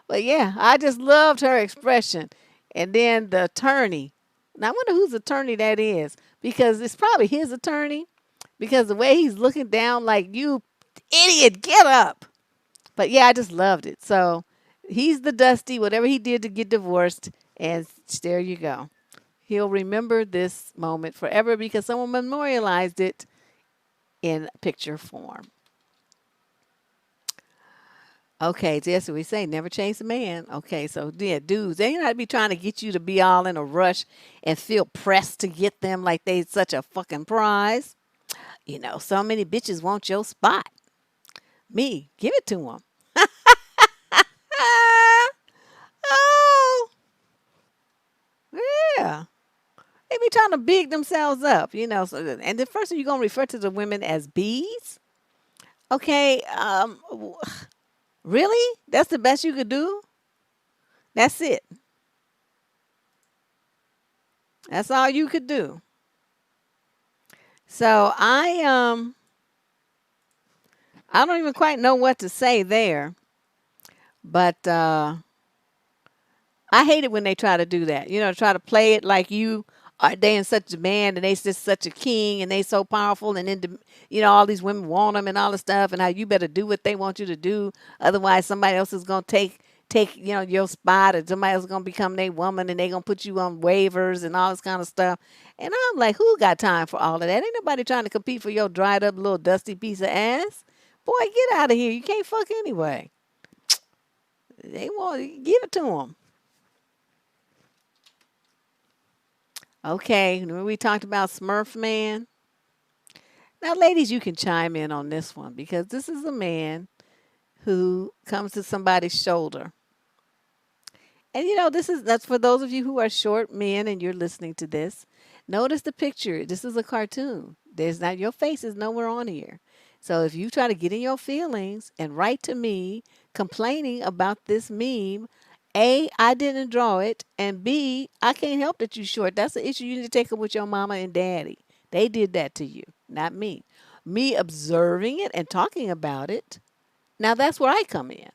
But yeah, I just loved her expression. And then the attorney. Now I wonder whose attorney that is. Because it's probably his attorney. Because the way he's looking down like, you idiot, get up. But yeah, I just loved it. So he's the Dusty, whatever he did to get divorced. And there you go. He'll remember this moment forever because someone memorialized it in picture form. Okay, that's what we say. Never chase a man. Okay, so yeah, dudes, they not be trying to get you to be all in a rush and feel pressed to get them like they such a fucking prize. So many bitches want your spot. Me, give it to them. Oh, yeah. They be trying to big themselves up. So, and the first thing you're gonna refer to the women as bees. Okay, really? That's the best you could do? That's it. That's all you could do. So I don't even quite know what to say there, but I hate it when they try to do that. Try to play it like you are they in such demand and they just such a king and they so powerful and then all these women want them and all this stuff and how you better do what they want you to do. Otherwise, somebody else is gonna take your spot, or somebody else is gonna become their woman and they gonna put you on waivers and all this kind of stuff. And I'm like, who got time for all of that? Ain't nobody trying to compete for your dried up little dusty piece of ass. Boy, get out of here. You can't fuck anyway. They want give it to them. Okay, remember we talked about Smurf Man? Now, ladies, you can chime in on this one because this is a man who comes to somebody's shoulder. And that's for those of you who are short men and you're listening to this. Notice the picture. This is a cartoon. There's not your face is nowhere on here. So if you try to get in your feelings and write to me complaining about this meme, A, I didn't draw it, and B, I can't help that you're short. That's the issue you need to take up with your mama and daddy. They did that to you, not me. Me observing it and talking about it, now that's where I come in.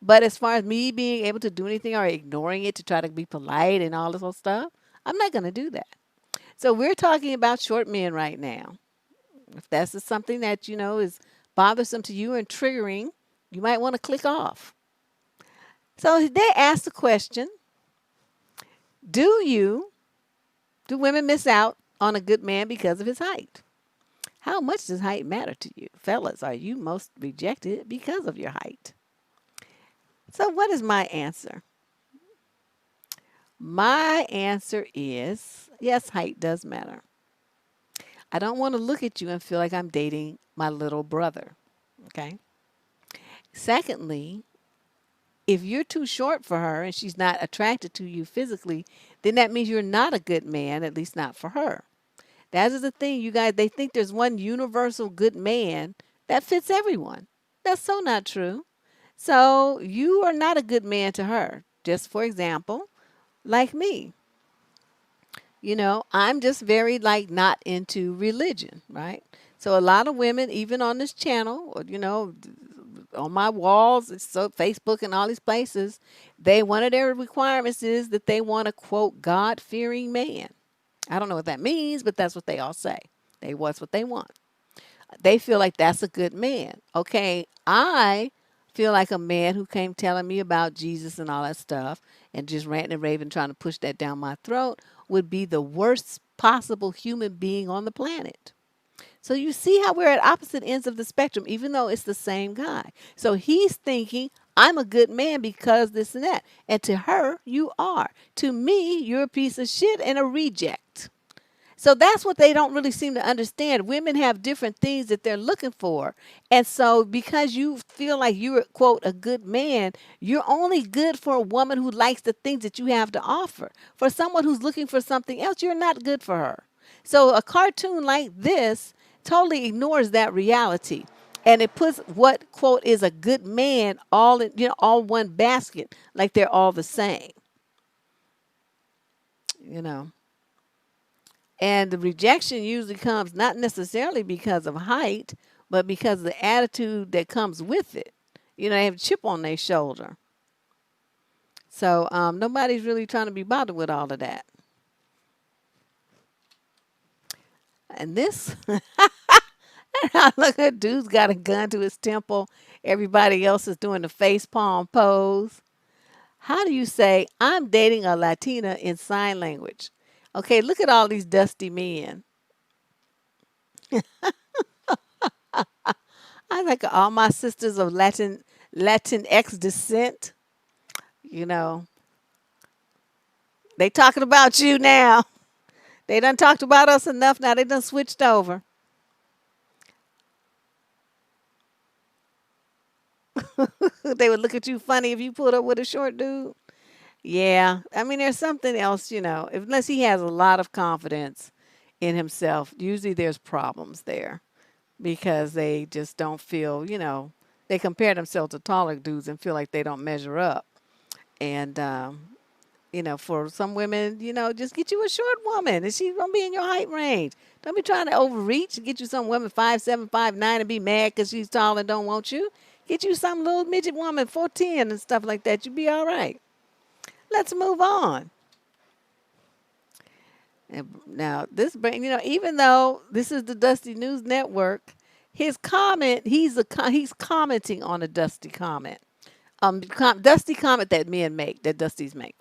But as far as me being able to do anything or ignoring it to try to be polite and all this whole stuff, I'm not going to do that. So we're talking about short men right now. If that's just something that is bothersome to you and triggering, you might want to click off. So they asked the question, do women miss out on a good man because of his height? How much does height matter to you? Fellas, are you most rejected because of your height? So what is my answer? My answer is, yes, height does matter. I don't want to look at you and feel like I'm dating my little brother. Okay. Secondly, if you're too short for her and she's not attracted to you physically, then that means you're not a good man, at least not for her. That is the thing, you guys. They think there's one universal good man that fits everyone. That's so not true. So you are not a good man to her. Just for example, like me. I'm just very like not into religion, right? So a lot of women, even on this channel, or on my walls, so Facebook and all these places, one of their requirements is that they want a quote God fearing man. I don't know what that means, but that's what they all say. What's what they want. They feel like that's a good man. Okay, I feel like a man who came telling me about Jesus and all that stuff and just ranting and raving trying to push that down my throat would be the worst possible human being on the planet. So you see how we're at opposite ends of the spectrum, even though it's the same guy. So he's thinking, I'm a good man because this and that. And to her, you are. To me, you're a piece of shit and a reject. So that's what they don't really seem to understand. Women have different things that they're looking for. And so because you feel like you're, quote, a good man, you're only good for a woman who likes the things that you have to offer. For someone who's looking for something else, you're not good for her. So a cartoon like this totally ignores that reality. And it puts what, quote, is a good man all in, all one basket, like they're all the same. You know. And the rejection usually comes not necessarily because of height, but because of the attitude that comes with it. They have a chip on their shoulder. So nobody's really trying to be bothered with all of that. And this, look at dude's got a gun to his temple. Everybody else is doing the face palm pose. How do you say, I'm dating a Latina in sign language? Okay, look at all these dusty men. I like all my sisters of Latinx descent. You know, they talking about you now. They done talked about us enough. Now they done switched over. They would look at you funny if you pulled up with a short dude. Yeah, I mean, there's something else, unless he has a lot of confidence in himself, usually there's problems there because they just don't feel, they compare themselves to taller dudes and feel like they don't measure up. And, for some women, just get you a short woman and she's going to be in your height range. Don't be trying to overreach and get you some woman 5'7", 5'9", and be mad because she's tall and don't want you. Get you some little midget woman, 4'10", and stuff like that. You'll be all right. Let's move on. And now this bring even though this is the Dusty News Network, his comment he's commenting on a Dusty comment, Dusty comment that men make, that Dusties make.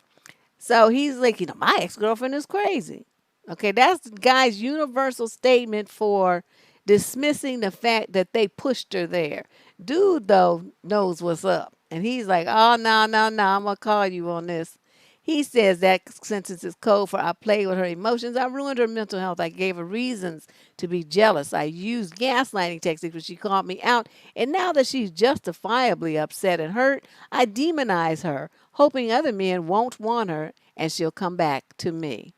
So he's like, my ex-girlfriend is crazy. Okay, that's the guy's universal statement for dismissing the fact that they pushed her there. Dude though knows what's up, and he's like, oh no, I'm gonna call you on this. He says that sentence is code for I played with her emotions. I ruined her mental health. I gave her reasons to be jealous. I used gaslighting techniques when she called me out. And now that she's justifiably upset and hurt, I demonize her, hoping other men won't want her and she'll come back to me.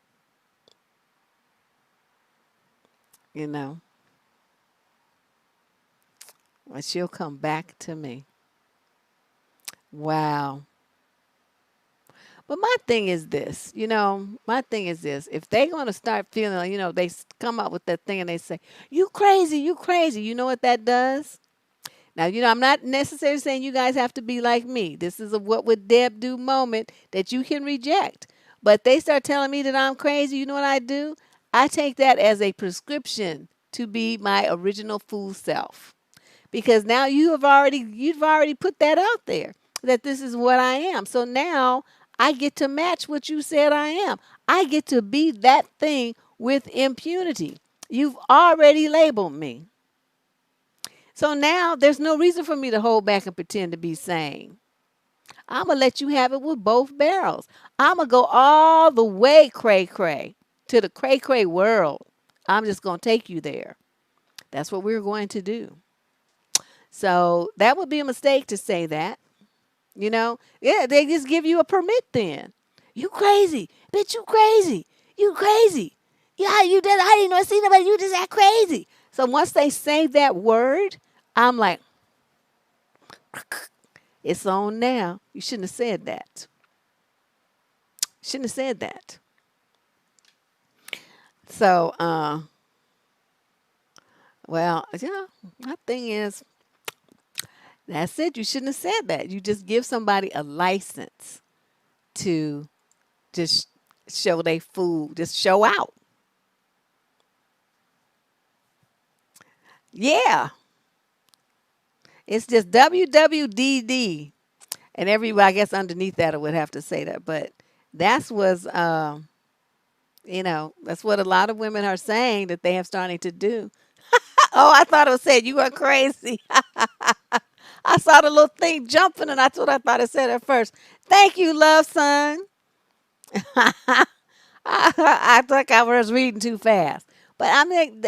And she'll come back to me. Wow. But my thing is this, if they're going to start feeling, they come up with that thing and they say, you crazy, you know what that does? Now, I'm not necessarily saying you guys have to be like me. This is a what would Deb do moment that you can reject. But they start telling me that I'm crazy, you know what I do? I take that as a prescription to be my original fool self. Because now you've already put that out there that this is what I am. So now I get to match what you said I am. I get to be that thing with impunity. You've already labeled me. So now there's no reason for me to hold back and pretend to be sane. I'm going to let you have it with both barrels. I'm going to go all the way cray-cray to the cray-cray world. I'm just going to take you there. That's what we're going to do. So that would be a mistake to say that. Yeah, they just give you a permit then. You crazy. Bitch, you crazy. You crazy. Yeah, you did. I didn't know I seen nobody. You just act crazy. So once they say that word, I'm like, It's on now. You shouldn't have said that. Shouldn't have said that. So, well, my thing is, that's it. You shouldn't have said that. You just give somebody a license to just show they food, just show out. Yeah, it's just WWDD, and everybody, I guess, underneath that would have to say that. But that's was, that's what a lot of women are saying that they have starting to do. Oh, I thought it was said you are crazy. I saw the little thing jumping, and that's what I thought it said at first. Thank you, love son. I thought I was reading too fast. But I mean,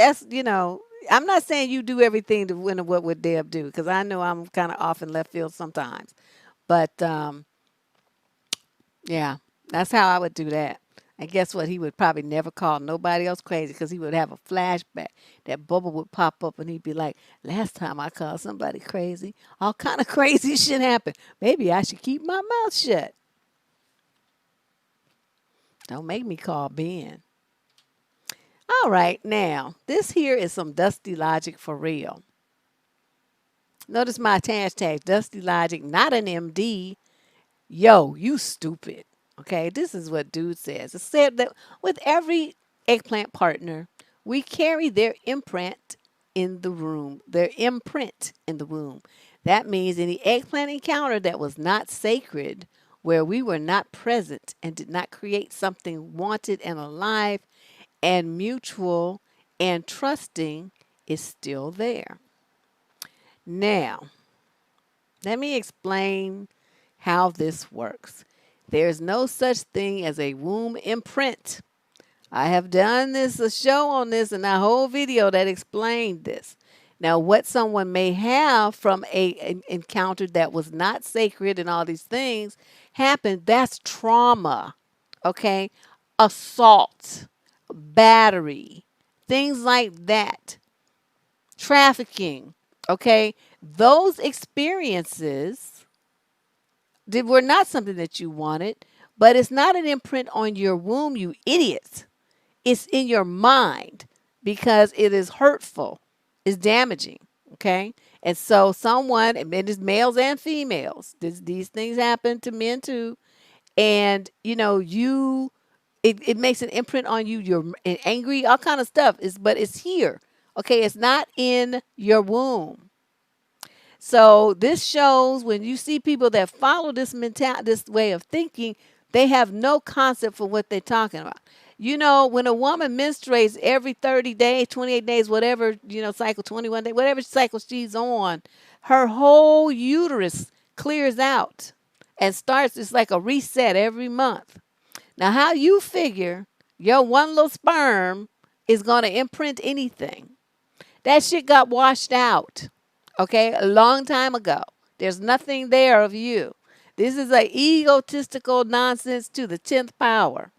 I'm not saying you do everything to win what would Deb do, because I know I'm kind of off in left field sometimes. But yeah, that's how I would do that. And guess what? He would probably never call nobody else crazy because he would have a flashback. That bubble would pop up and he'd be like, last time I called somebody crazy, all kind of crazy shit happened. Maybe I should keep my mouth shut. Don't make me call Ben. All right, now, this here is some Dusty Logic for real. Notice my hashtag, Dusty Logic, not an MD. Yo, you stupid. Okay, this is what dude says. It said that with every eggplant partner, we carry their imprint in the room, their imprint in the womb. That means any eggplant encounter that was not sacred, where we were not present and did not create something wanted and alive and mutual and trusting, is still there. Now, let me explain how this works. There's no such thing as a womb imprint. I have done a show on this and a whole video that explained this. Now, what someone may have from an encounter that was not sacred and all these things happened, that's trauma, okay? Assault, battery, things like that, trafficking, okay? Those experiences were not something that you wanted, but it's not an imprint on your womb, you idiots. It's in your mind because it is hurtful, it's damaging, okay? And so someone, and it is males and females, these things happen to men too, and it makes an imprint on you. You're angry, all kind of stuff. But it's here, okay? It's not in your womb. So this shows when you see people that follow this this way of thinking, they have no concept for what they're talking about. When a woman menstruates every 30 days, 28 days, whatever, cycle, 21 days, whatever cycle she's on, her whole uterus clears out and starts, it's like a reset every month. Now, how you figure your one little sperm is going to imprint anything? That shit got washed out, okay, a long time ago. There's nothing there of you. This is a egotistical nonsense to the 10th power.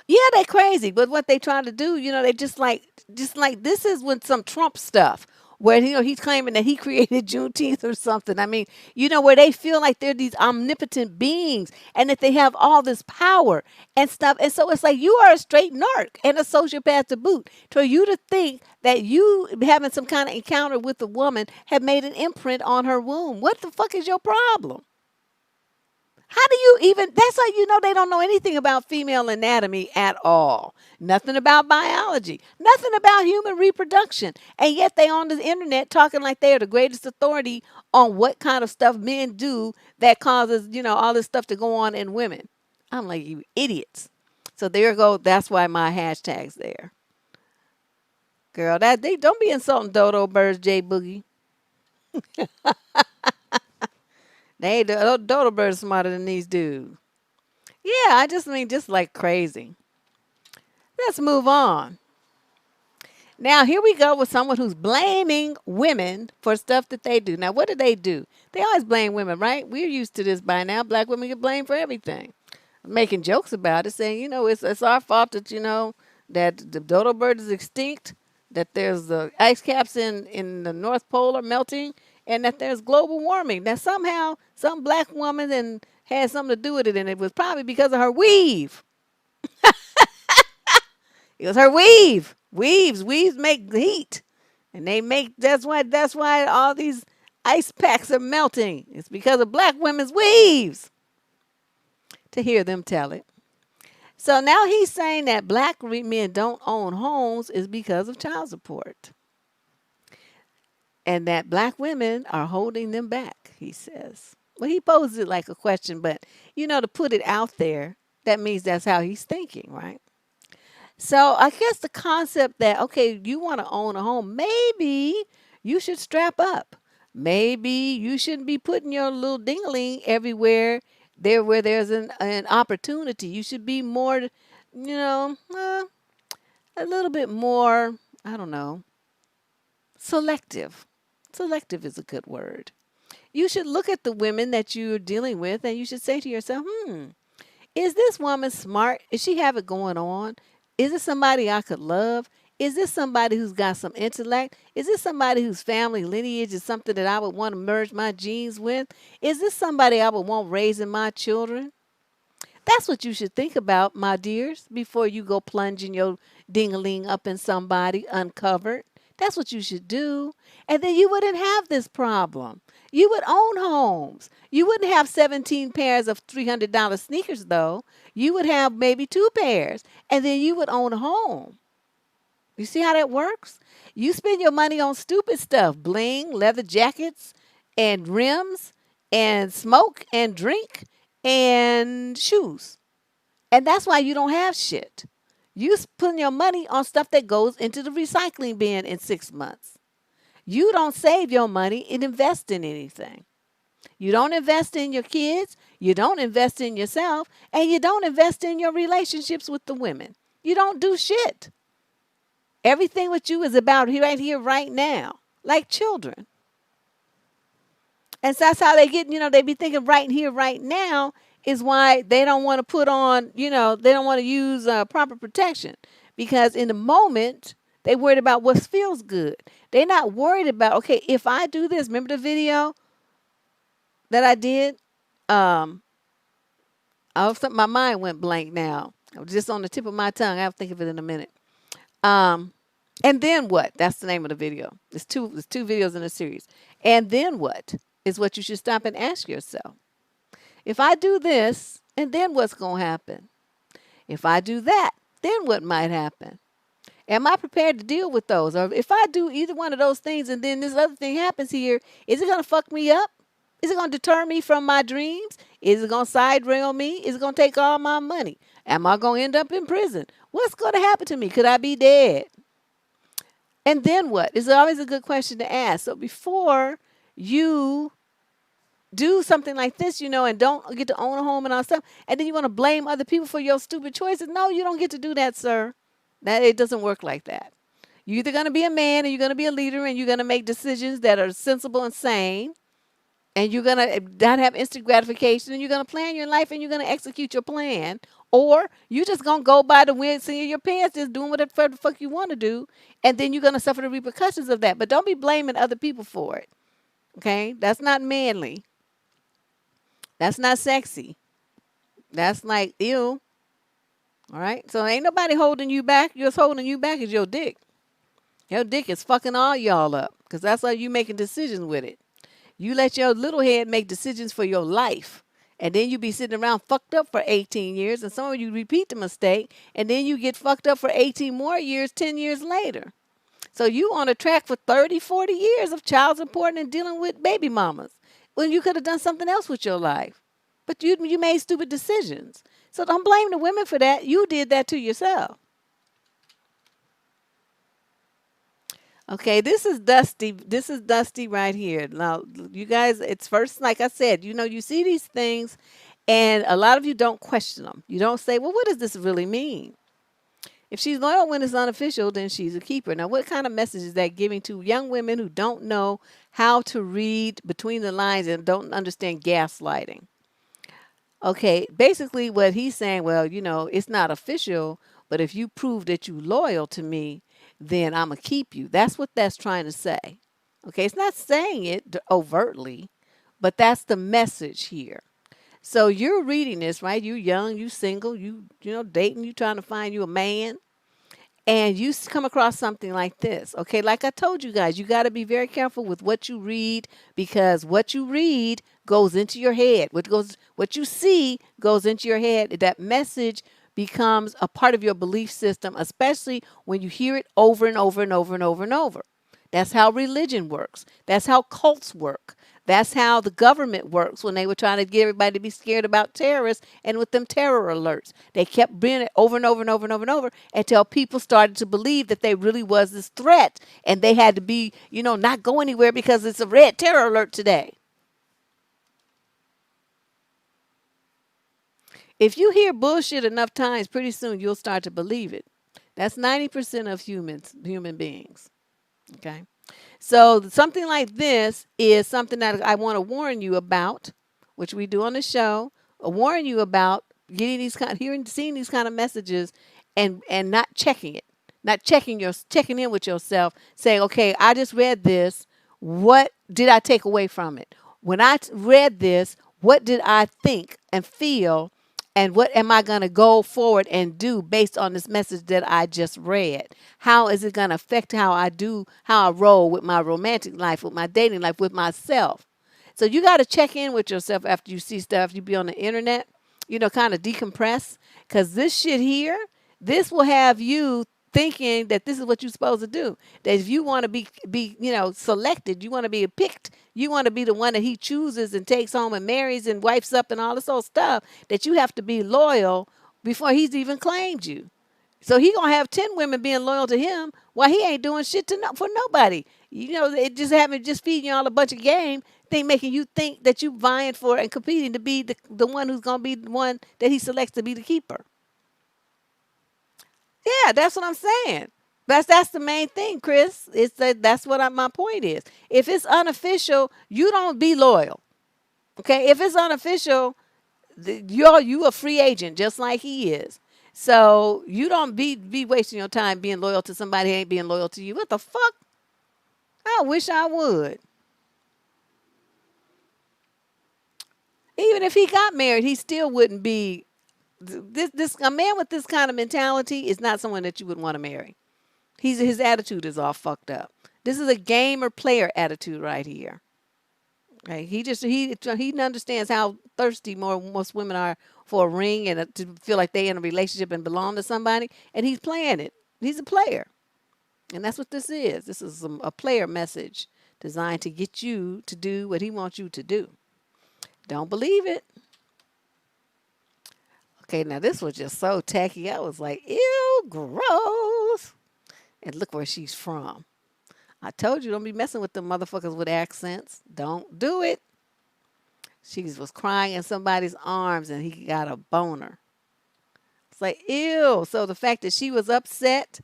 Yeah, they're crazy, but what they try to do, they just like this is when some Trump stuff where he's claiming that he created Juneteenth or something. I mean, where they feel like they're these omnipotent beings and that they have all this power and stuff. And so it's like you are a straight narc and a sociopath to boot. For you to think that you having some kind of encounter with a woman have made an imprint on her womb. What the fuck is your problem? How do you even, that's how you know they don't know anything about female anatomy at all. Nothing about biology. Nothing about human reproduction. And yet they on the internet talking like they are the greatest authority on what kind of stuff men do that causes, all this stuff to go on in women. I'm like, you idiots. So there you go. That's why my hashtag's there. Girl, they don't be insulting dodo birds, J Boogie. They dodo birds smarter than these dudes. Yeah, I just mean just like crazy. Let's move on. Now here we go with someone who's blaming women for stuff that they do. Now what do? They always blame women, right? We're used to this by now. Black women get blamed for everything. Making jokes about it, saying, it's our fault that, that the dodo bird is extinct, that there's the ice caps in the North Pole are melting, and that there's global warming. That somehow some black woman and had something to do with it, and it was probably because of her weave. It was her weave. Weaves make heat, and they make that's why all these ice packs are melting. It's because of black women's weaves. To hear them tell it. So now he's saying that black men don't own homes is because of child support. And that black women are holding them back, he says. Well, he poses it like a question, but to put it out there, that means that's how he's thinking, right? So I guess the concept that, okay, you want to own a home, maybe you should strap up. Maybe you shouldn't be putting your little dingling everywhere there where there's an opportunity. You should be more, a little bit more, I don't know, selective. Selective is a good word. You should look at the women that you're dealing with and you should say to yourself, is this woman smart? Does she have it going on? Is this somebody I could love? Is this somebody who's got some intellect? Is this somebody whose family lineage is something that I would want to merge my genes with? Is this somebody I would want raising my children? That's what you should think about, my dears, before you go plunging your ding-a-ling up in somebody uncovered. That's what you should do. And then you wouldn't have this problem. You would own homes. You wouldn't have 17 pairs of $300 sneakers, though. You would have maybe 2 pairs, and then you would own a home. You see how that works? You spend your money on stupid stuff, bling, leather jackets, and rims, and smoke, and drink, and shoes. And that's why you don't have shit. You putting your money on stuff that goes into the recycling bin in 6 months. You don't save your money and invest in anything. You don't invest in your kids. You don't invest in yourself. And you don't invest in your relationships with the women. You don't do shit. Everything with you is about right here, right now, like children. And so that's how they get, they be thinking right here, right now is why they don't want to put on, they don't want to use proper protection. Because in the moment, they worried about what feels good. They're not worried about, okay, if I do this, remember the video that I did? My mind went blank now. I was just on the tip of my tongue. I'll think of it in a minute. And then what? That's the name of the video. There's two videos in a series. And then what is what you should stop and ask yourself. If I do this, and then what's going to happen? If I do that, then what might happen? Am I prepared to deal with those? Or if I do either one of those things and then this other thing happens here, is it going to fuck me up? Is it going to deter me from my dreams? Is it going to side rail me? Is it going to take all my money? Am I going to end up in prison? What's going to happen to me? Could I be dead? And then what? It's always a good question to ask. So before you do something like this, and don't get to own a home and all stuff, and then you want to blame other people for your stupid choices. No, you don't get to do that, sir. It doesn't work like that. You're either going to be a man and you're going to be a leader and you're going to make decisions that are sensible and sane, and you're going to not have instant gratification, and you're going to plan your life and you're going to execute your plan, or you're just going to go by the wind, seeing your pants, just doing whatever the fuck you want to do, and then you're going to suffer the repercussions of that. But don't be blaming other people for it. Okay? That's not manly. That's not sexy. That's like, ew. All right? So ain't nobody holding you back. What's holding you back is your dick. Your dick is fucking all y'all up because that's how you making decisions with it. You let your little head make decisions for your life. And then you be sitting around fucked up for 18 years. And some of you repeat the mistake. And then you get fucked up for 18 more years, 10 years later. So you on a track for 30, 40 years of child support and dealing with baby mamas. When you could have done something else with your life. But you made stupid decisions. So don't blame the women for that. You did that to yourself. Okay, this is Dusty. This is Dusty right here. Now, you guys, it's first, like I said, you see these things, and a lot of you don't question them. You don't say, well, what does this really mean? If she's loyal when it's unofficial, then she's a keeper. Now, what kind of message is that giving to young women who don't know how to read between the lines and don't understand gaslighting? Okay, basically what he's saying, well, it's not official, but if you prove that you're loyal to me, then I'm going to keep you. That's what that's trying to say. Okay, it's not saying it overtly, but that's the message here. So you're reading this, right? You young, you single, you dating, you trying to find you a man, and you come across something like this. Okay, like I told you guys, you got to be very careful with what you read, because what you read goes into your head. What you see goes into your head. That message becomes a part of your belief system, especially when you hear it over and over and over and over and over. That's how religion works. That's how cults work. That's how the government works when they were trying to get everybody to be scared about terrorists and with them terror alerts. They kept bringing it over and over and over and over and over until people started to believe that they really was this threat, and they had to be, not go anywhere because it's a red terror alert today. If you hear bullshit enough times, pretty soon you'll start to believe it. That's 90% of human beings. Okay. So something like this is something that I want to warn you about, which we do on the show. Warn you about getting seeing these kind of messages, and not checking it, not checking in with yourself, saying, okay, I just read this. What did I take away from it? When I read this, what did I think and feel? And what am I going to go forward and do based on this message that I just read? How is it going to affect how I roll with my romantic life, with my dating life, with myself? So you got to check in with yourself after you see stuff. You be on the internet, kind of decompress. Because this shit here, this will have you thinking that this is what you're supposed to do. That if you want to be selected, you want to be picked, you want to be the one that he chooses and takes home and marries and wipes up and all this old stuff, that you have to be loyal before he's even claimed you. So he gonna have 10 women being loyal to him while he ain't doing shit for nobody. It just feeding you all a bunch of game, making you think that you vying for and competing to be the one who's gonna be the one that he selects to be the keeper. Yeah, that's what I'm saying. That's the main thing, Chris. It's that's what my point is. If it's unofficial, you don't be loyal. Okay, if it's unofficial, you a free agent just like he is. So you don't be wasting your time being loyal to somebody who ain't being loyal to you. What the fuck? I wish I would. Even if he got married, he still wouldn't be this a man with this kind of mentality is not someone that you would want to marry. His attitude is all fucked up. This is a gamer player attitude right here. Okay, he understands how thirsty most women are for a ring and to feel like they in a relationship and belong to somebody, and he's playing it. He's a player, and that's what this is. This is a player message designed to get you to do what he wants you to do. Don't believe it. Okay, now this was just so tacky. I was like, ew, gross. And look where she's from. I told you, don't be messing with them motherfuckers with accents. Don't do it. She was crying in somebody's arms and he got a boner. It's like, ew. So the fact that she was upset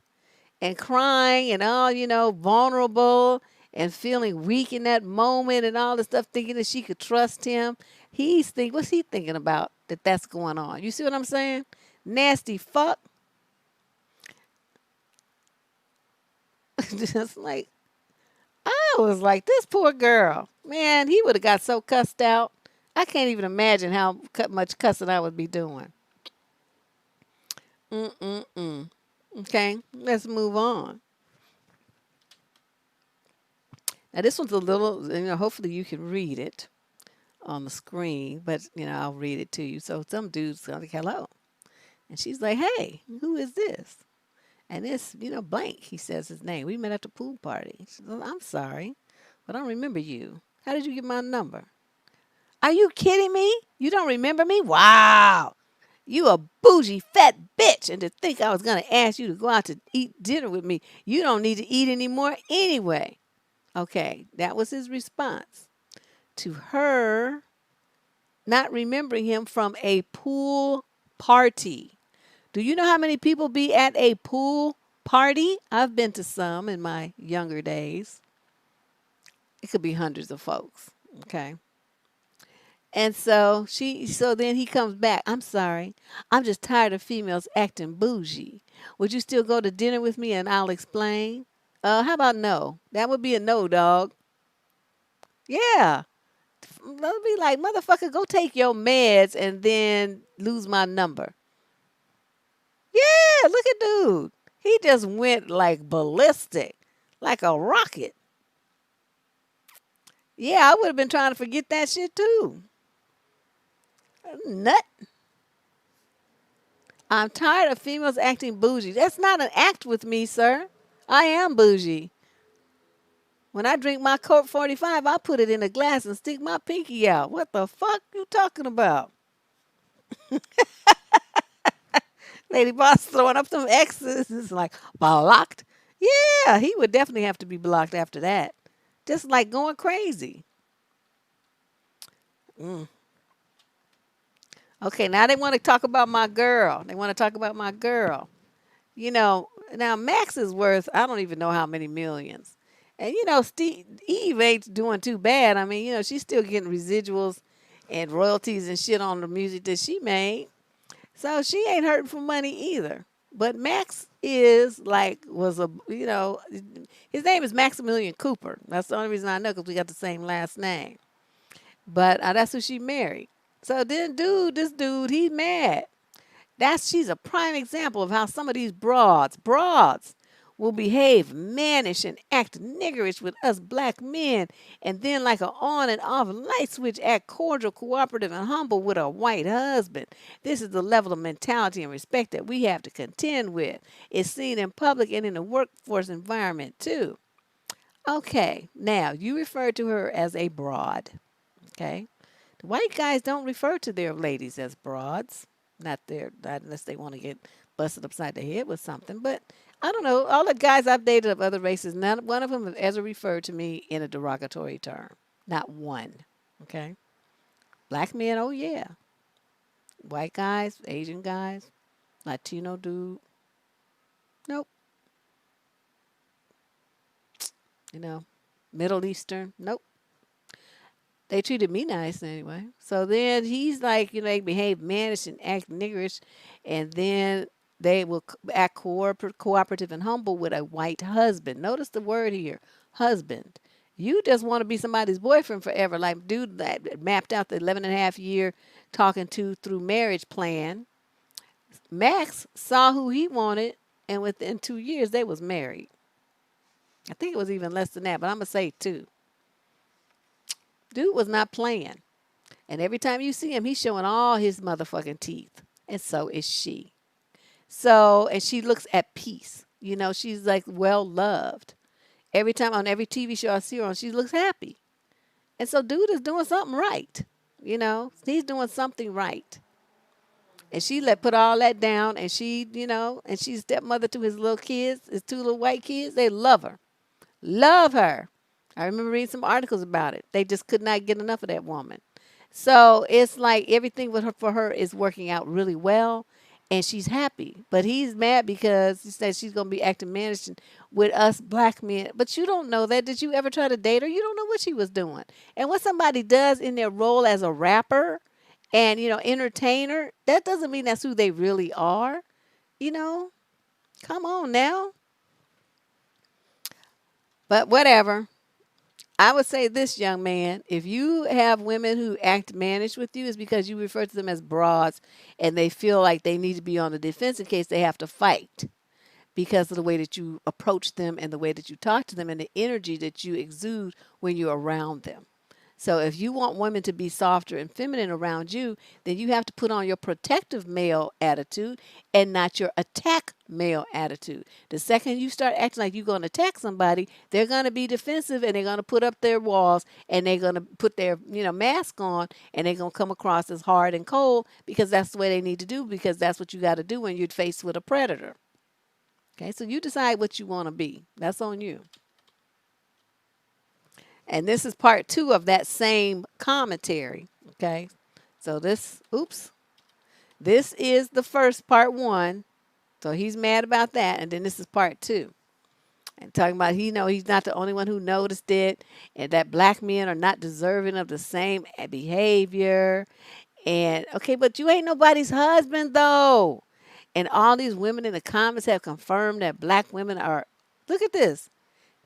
and crying and all, vulnerable and feeling weak in that moment and all the stuff, thinking that she could trust him. What's he thinking about that's going on? You see what I'm saying? Nasty fuck. Just like, I was like, this poor girl. Man, he would have got so cussed out. I can't even imagine how much cussing I would be doing. Mm-mm-mm. Okay, let's move on. Now, this one's a little, hopefully you can read it on the screen, but, I'll read it to you. So some dude's like, hello. And she's like, hey, who is this? And it's, blank, he says his name. We met at the pool party. She says, I'm sorry, but I don't remember you. How did you get my number? Are you kidding me? You don't remember me? Wow. You a bougie fat bitch. And to think I was going to ask you to go out to eat dinner with me. You don't need to eat anymore anyway. Okay, that was his response to her not remembering him from a pool party. Do you know how many people be at a pool party? I've been to some in my younger days. It could be hundreds of folks. Okay. And so then he comes back. I'm sorry. I'm just tired of females acting bougie. Would you still go to dinner with me and I'll explain? How about no? That would be a no, dog. Yeah. They'll be like, motherfucker, go take your meds and then lose my number. Yeah, look at dude. He just went like ballistic, like a rocket. Yeah, I would have been trying to forget that shit too. Nut. I'm tired of females acting bougie. That's not an act with me, sir. I am bougie. When I drink my Coke 45, I put it in a glass and stick my pinky out. What the fuck you talking about? Lady Boss throwing up some X's. It's like, blocked. Yeah, he would definitely have to be blocked after that. Just like going crazy. Mm. Okay, now they want to talk about my girl. They want to talk about my girl. Now Max is worth, I don't even know how many millions. And Eve ain't doing too bad. I mean, she's still getting residuals and royalties and shit on the music that she made. So she ain't hurting for money either. But Max his name is Maximilian Cooper. That's the only reason I know because we got the same last name. But that's who she married. So then, this dude, he's mad. She's a prime example of how some of these broads will behave mannish and act niggerish with us black men, and then like a on and off light switch act cordial, cooperative, and humble with a white husband. This is the level of mentality and respect that we have to contend with. It's seen in public and in the workforce environment too. Okay, now you refer to her as a broad. Okay, the white guys don't refer to their ladies as broads. Not unless they want to get busted upside the head with something. But I don't know. All the guys I've dated of other races, none one of them have ever referred to me in a derogatory term. Not one. Okay. Black men, oh yeah. White guys, Asian guys, Latino dude. Nope. You know, Middle Eastern. Nope. They treated me nice anyway. So then he's like, they behave mannish and act niggerish, and then they will act cooperative and humble with a white husband. Notice the word here, husband. You just want to be somebody's boyfriend forever, like dude that mapped out the 11 and a half year talking to through marriage plan. Max saw who he wanted, and within 2 years they was married. I think it was even less than that, but I'm gonna say two. Dude was not playing. And every time you see him, he's showing all his motherfucking teeth. And so is she. So, and she looks at peace. She's like well loved. Every time on every TV show I see her on, she looks happy. And so, dude is doing something right. He's doing something right. And she put all that down, and and she's stepmother to his little kids, his two little white kids. They love her. Love her. I remember reading some articles about it. They just could not get enough of that woman. So it's like everything for her is working out really well, and she's happy. But he's mad because he says she's going to be acting managed with us black men. But you don't know that. Did you ever try to date her? You don't know what she was doing. And what somebody does in their role as a rapper and, entertainer, that doesn't mean that's who they really are. You know, come on now. But whatever. I would say this, young man, if you have women who act mannish with you, it's because you refer to them as broads and they feel like they need to be on the defense in case they have to fight because of the way that you approach them and the way that you talk to them and the energy that you exude when you're around them. So if you want women to be softer and feminine around you, then you have to put on your protective male attitude and not your attack male attitude. The second you start acting like you're going to attack somebody, they're going to be defensive and they're going to put up their walls and they're going to put their, mask on and they're going to come across as hard and cold because that's the way they need to do because that's what you got to do when you're faced with a predator. Okay, so you decide what you want to be. That's on you. And this is part 2 of that same commentary. Okay. So this is the first part 1. So he's mad about that. And then this is part 2. And talking about, he's not the only one who noticed it. And that black men are not deserving of the same behavior. And, okay, but you ain't nobody's husband, though. And all these women in the comments have confirmed that black women are, look at this,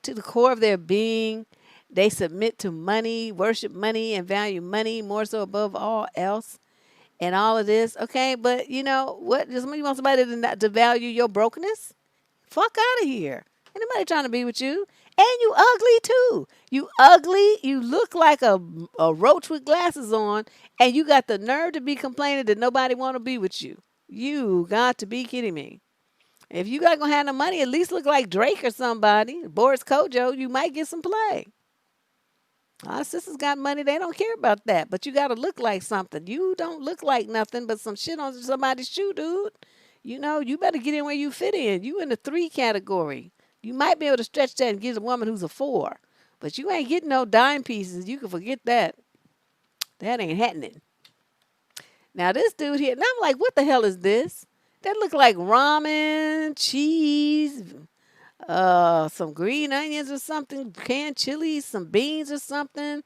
to the core of their being, They submit to money, worship money, and value money more so above all else. And all of this, okay? But you know what? Does you want somebody to, not, to value your brokenness? Fuck out of here. Ain't nobody trying to be with you. And you ugly too. You ugly. You look like a roach with glasses on, and you got the nerve to be complaining that nobody want to be with you. You got to be kidding me. If you got gonna have no money, at least look like Drake or somebody. Boris Kojo, you might get some play. Our sisters got money, they don't care about that. But you gotta look like something. You don't look like nothing but some shit on somebody's shoe, dude. You know, you better get in where you fit in. You in the 3 category. You might be able to stretch that and get a woman who's a 4. But you ain't getting no dime pieces. You can forget that. That ain't happening. Now this dude here, and I'm like, what the hell is this? That look like ramen, cheese, some green onions or something, canned chilies, some beans or something,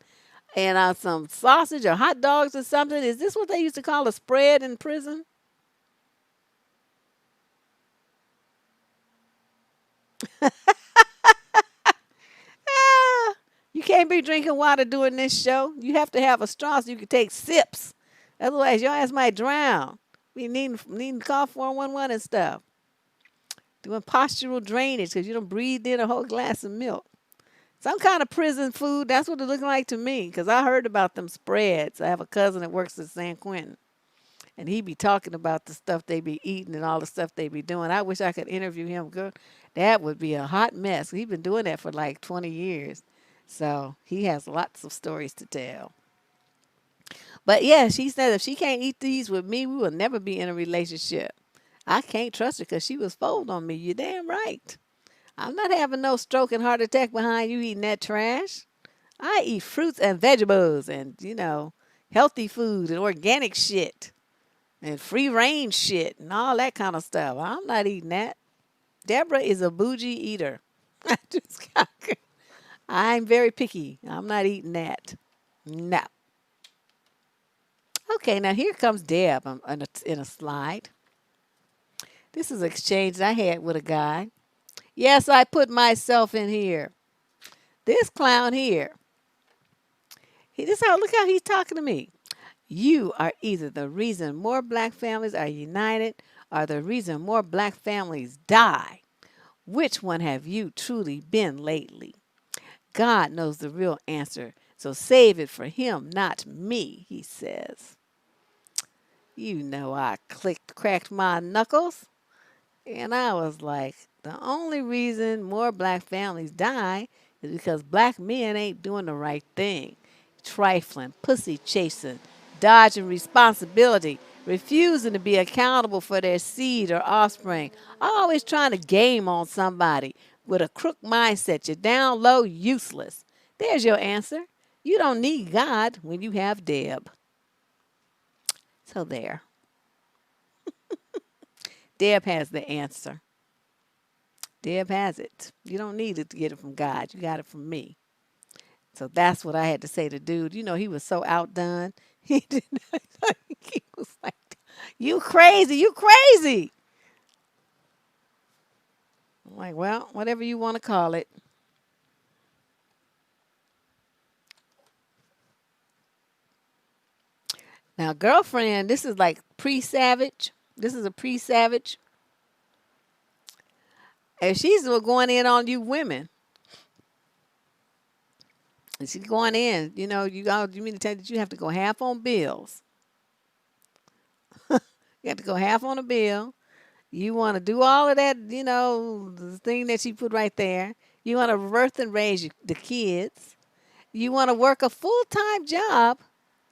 and some sausage or hot dogs or something. Is this what they used to call a spread in prison? Ah, you can't be drinking water during this show. You have to have a straw so you can take sips. Otherwise, your ass might drown. We needing to call 411 and stuff. Doing postural drainage because you don't breathe in a whole glass of milk. Some kind of prison food. That's what it looked like to me because I heard about them spreads. I have a cousin that works at San Quentin. And he be talking about the stuff they be eating and all the stuff they be doing. I wish I could interview him. Girl, that would be a hot mess. He's been doing that for like 20 years. So he has lots of stories to tell. But yeah, she said if she can't eat these with me, we will never be in a relationship. I can't trust her because she was fold on me. You're damn right. I'm not having no stroke and heart attack behind you eating that trash. I eat fruits and vegetables and, healthy food and organic shit and free range shit and all that kind of stuff. I'm not eating that. Deborah is a bougie eater. I just I'm very picky. I'm not eating that. No. Okay, now here comes Deb in a slide. This is an exchange I had with a guy. Yes, I put myself in here. This clown here. Look how he's talking to me. You are either the reason more black families are united or the reason more black families die. Which one have you truly been lately? God knows the real answer, so save it for him, not me, he says. I cracked my knuckles, and I was like, the only reason more black families die is because black men ain't doing the right thing. Trifling, pussy chasing, dodging responsibility, refusing to be accountable for their seed or offspring, always trying to game on somebody with a crook mindset. You're down low, useless. There's your answer. You don't need God when you have Deb. So there. Deb has the answer. Deb has it. You don't need it to get it from God. You got it from me. So that's what I had to say to dude. He was so outdone. He did not. He was like, "You crazy? You crazy?" I'm like, well, whatever you want to call it. Now, girlfriend, this is like pre-savage. This is a pre-savage. And she's going in on you women. And she's going in. You mean to tell me that you have to go half on bills. You have to go half on a bill. You want to do all of that, the thing that she put right there. You want to birth and raise the kids. You want to work a full-time job,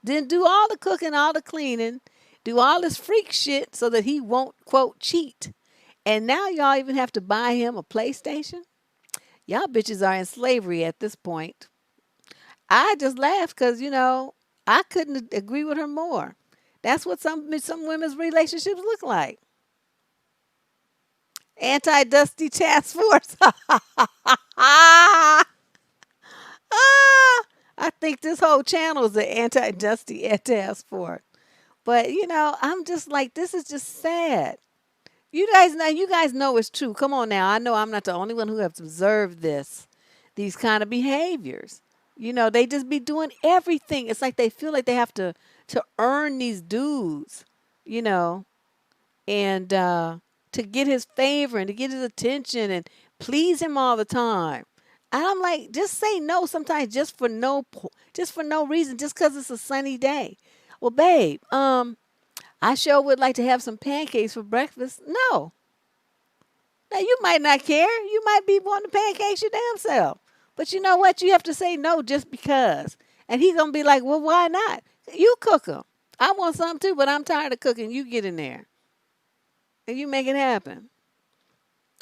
then do all the cooking, all the cleaning, do all this freak shit so that he won't, quote, cheat. And now y'all even have to buy him a PlayStation? Y'all bitches are in slavery at this point. I just laughed because, I couldn't agree with her more. That's what some women's relationships look like. Anti-Dusty Task Force. Ah, I think this whole channel is an anti-Dusty Task Force. But, I'm just like, this is just sad. You guys know it's true. Come on now. I know I'm not the only one who has observed these kind of behaviors. They just be doing everything. It's like they feel like they have to earn these dudes, you know, and to get his favor and to get his attention and please him all the time. And I'm like, just say no sometimes, just for no reason, just because it's a sunny day. Well, babe, I sure would like to have some pancakes for breakfast. No, now you might not care. You might be wanting pancakes your damn self. But you know what? You have to say no just because. And he's gonna be like, well, why not? You cook them. I want some too, but I'm tired of cooking. You get in there and you make it happen.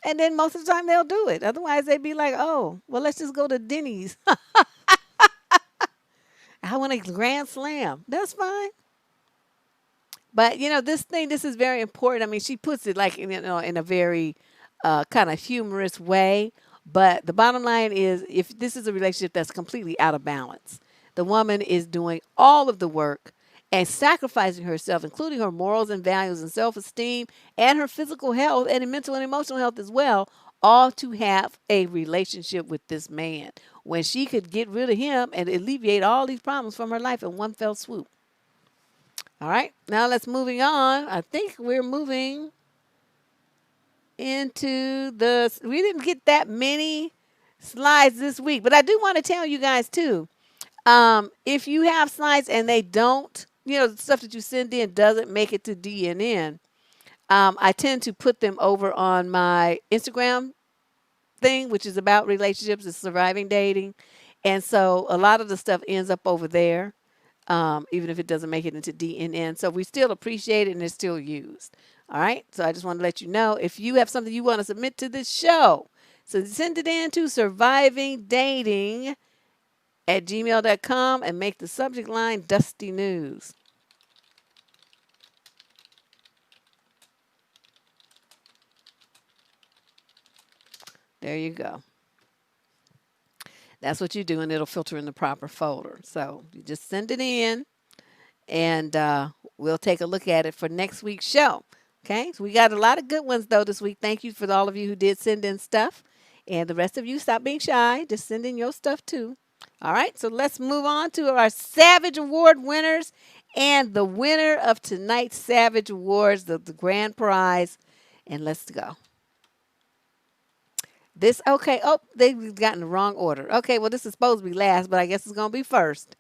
And then most of the time they'll do it. Otherwise they'd be like, oh, well, let's just go to Denny's. I want a grand slam. That's fine. But this is very important. I mean, she puts it like in a very kind of humorous way. But the bottom line is, if this is a relationship that's completely out of balance, the woman is doing all of the work and sacrificing herself, including her morals and values and self-esteem and her physical health and mental and emotional health as well, all to have a relationship with this man. When she could get rid of him and alleviate all these problems from her life in one fell swoop. All right, now let's moving on. I think we're moving into we didn't get that many slides this week, but I do want to tell you guys too, if you have slides and they don't, the stuff that you send in doesn't make it to DNN, I tend to put them over on my Instagram thing, which is about relationships and surviving dating. And so a lot of the stuff ends up over there, even if it doesn't make it into DNN. So we still appreciate it and it's still used. All right. So I just want to let you know, if you have something you want to submit to this show, so send it in to survivingdating@gmail.com and make the subject line Dusty News. There you go. That's what you do, and it'll filter in the proper folder. So you just send it in, and we'll take a look at it for next week's show. Okay, so we got a lot of good ones, though, this week. Thank you for all of you who did send in stuff. And the rest of you, stop being shy. Just send in your stuff, too. All right, so let's move on to our Savage Award winners. And the winner of tonight's Savage Awards, the grand prize. And let's go. Okay. Oh, they've gotten the wrong order. Okay, well, this is supposed to be last, but I guess it's going to be first.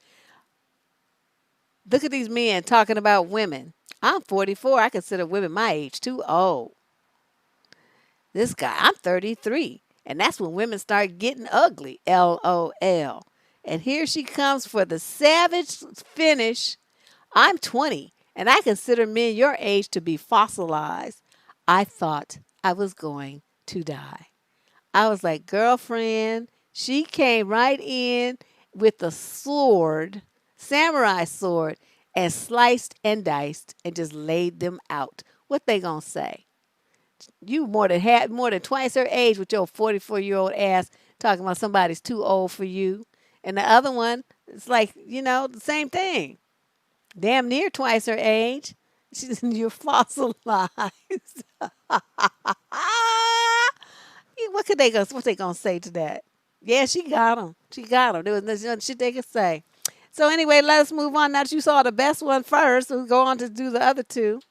Look at these men talking about women. I'm 44. I consider women my age too old. This guy, I'm 33. And that's when women start getting ugly. LOL. And here she comes for the savage finish. I'm 20, and I consider men your age to be fossilized. I thought I was going to die. I was like, girlfriend, she came right in with a sword, samurai sword, and sliced and diced and just laid them out. What they gonna say? You more than twice her age with your 44-year-old ass talking about somebody's too old for you. And the other one, it's like, the same thing. Damn near twice her age. You're fossilized. What they gonna say to that? Yeah, she got him. She got him. There was nothing shit they could say. So anyway, let us move on. Now that you saw the best one first, we'll go on to do the other two.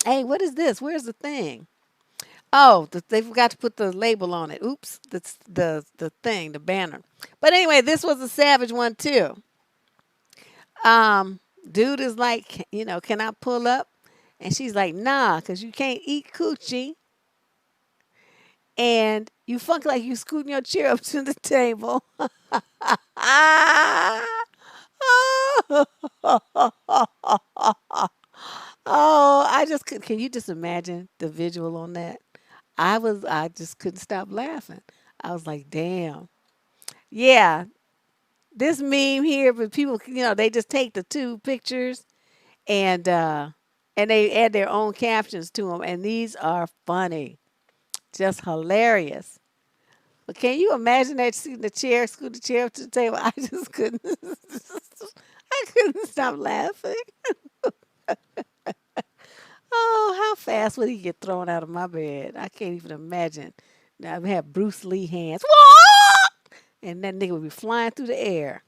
Hey, what is this? Where's the thing? Oh, they forgot to put the label on it. Oops, that's the thing, the banner. But anyway, this was a savage one too. Dude is like, can I pull up? And she's like, nah, because you can't eat coochie. And you funk like you scooting your chair up to the table. Oh, I just could. Can you just imagine the visual on that? I just couldn't stop laughing. I was like, damn. Yeah, this meme here, but people, they just take the two pictures and they add their own captions to them, and these are funny, just hilarious. But can you imagine that sitting the chair, scoot the chair up to the table? I just couldn't. I couldn't stop laughing. Oh, how fast would he get thrown out of my bed? I can't even imagine. Now I have Bruce Lee hands. and that nigga would be flying through the air.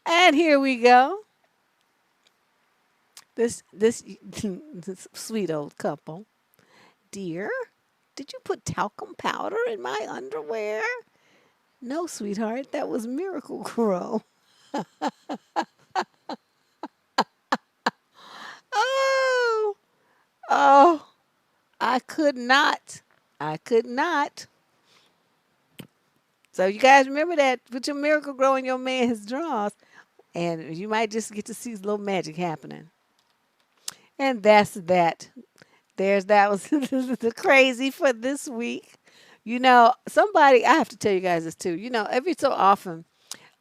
And here we go. This sweet old couple. Dear, did you put talcum powder in my underwear? No, sweetheart, that was Miracle Grow. Oh, oh, I could not. I could not. So you guys remember that? Put your Miracle Grow in your man's drawers, and you might just get to see a little magic happening. And that's that. There's that was the crazy for this week. Somebody I have to tell you guys this too. Every so often,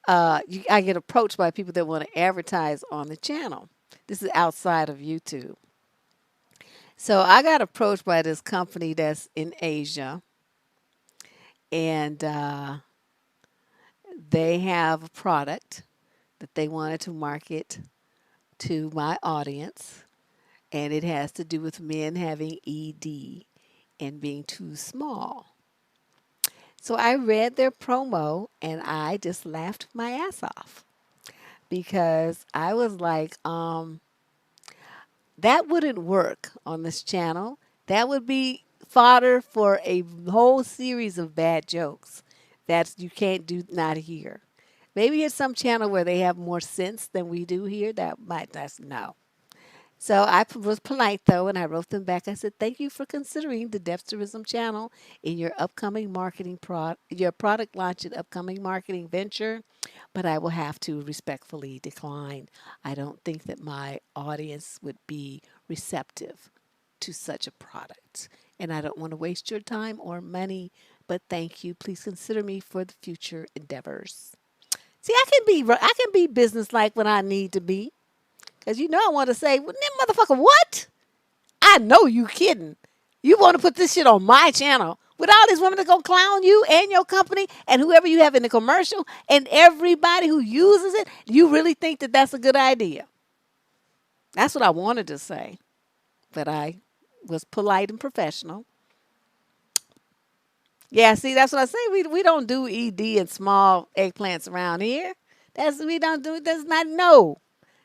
I get approached by people that want to advertise on the channel. This is outside of YouTube. So I got approached by this company that's in Asia, and they have a product that they wanted to market to my audience, and it has to do with men having ED and being too small. So I read their promo and I just laughed my ass off because I was like, that wouldn't work on this channel. That would be fodder for a whole series of bad jokes that you can't do not hear. Maybe it's some channel where they have more sense than we do here. That's no. So I was polite though, and I wrote them back. I said, "Thank you for considering the Debsterism channel in your upcoming your product launch and upcoming marketing venture, but I will have to respectfully decline. I don't think that my audience would be receptive to such a product, and I don't want to waste your time or money. But thank you. Please consider me for the future endeavors." See, I can be businesslike when I need to be. Because I want to say, well, motherfucker, what? I know you kidding. You want to put this shit on my channel with all these women that go clown you and your company and whoever you have in the commercial and everybody who uses it. You really think that that's a good idea? That's what I wanted to say. But I was polite and professional. Yeah, see, that's what I say. We don't do ED and small eggplants around here. We don't do it. That's not no.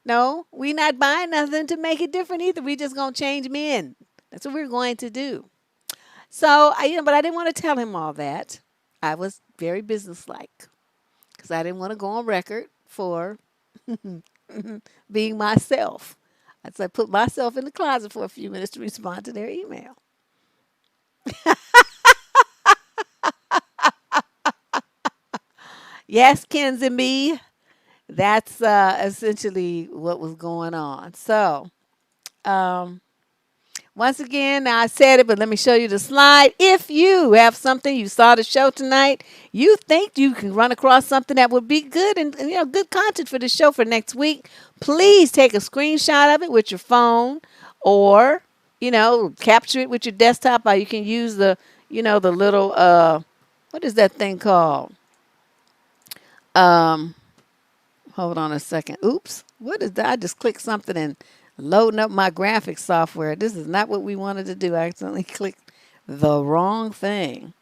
No, we not buying nothing to make it different either. We just gonna change men. That's what we're going to do. So but I didn't want to tell him all that. I was very businesslike because I didn't want to go on record for being myself. So I put myself in the closet for a few minutes to respond to their email. Yes, Kenzie me. That's essentially what was going on. So, once again, now I said it, but let me show you the slide. If you have something, you saw the show tonight, you think you can run across something that would be good and good content for the show for next week, please take a screenshot of it with your phone or, capture it with your desktop, or you can use the little, what is that thing called? Hold on a second. Oops. What is that? I just clicked something and loading up my graphics software. This is not what we wanted to do. I accidentally clicked the wrong thing.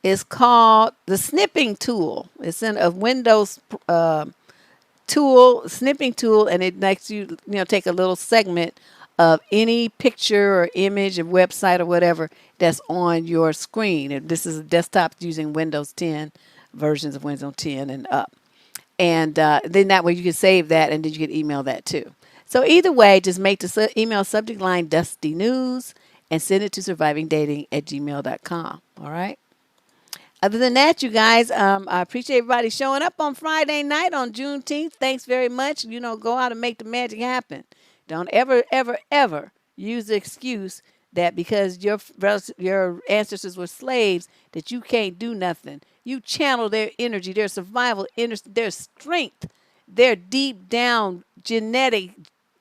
It's called the snipping tool. It's in a Windows snipping tool, and it lets you, take a little segment of any picture or image or website or whatever that's on your screen. If this is a desktop using Windows 10, versions of Windows 10 and up. And then that way you can save that and then you can email that too. So either way, just make the email subject line Dusty News and send it to survivingdating@gmail.com. All right. Other than that, you guys, I appreciate everybody showing up on Friday night on Juneteenth. Thanks very much. Go out and make the magic happen. Don't ever, ever, ever use the excuse that because your ancestors were slaves that you can't do nothing. You channel their energy, their survival energy, their strength, their deep down genetic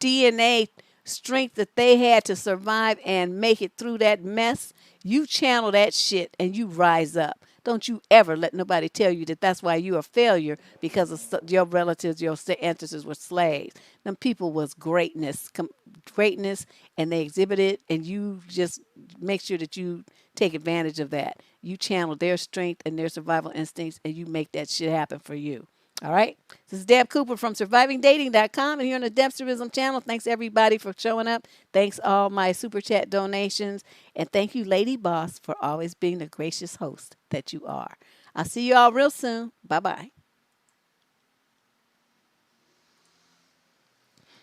DNA strength that they had to survive and make it through that mess. You channel that shit and you rise up. Don't you ever let nobody tell you that that's why you're a failure because of your relatives, your ancestors were slaves. Them people was greatness, and they exhibited, and you just make sure that you take advantage of that. You channel their strength and their survival instincts, and you make that shit happen for you. All right. This is Deb Cooper from survivingdating.com and here on the Debsterism channel. Thanks everybody for showing up. Thanks all my super chat donations. And thank you, Lady Boss, for always being the gracious host that you are. I'll see you all real soon. Bye-bye.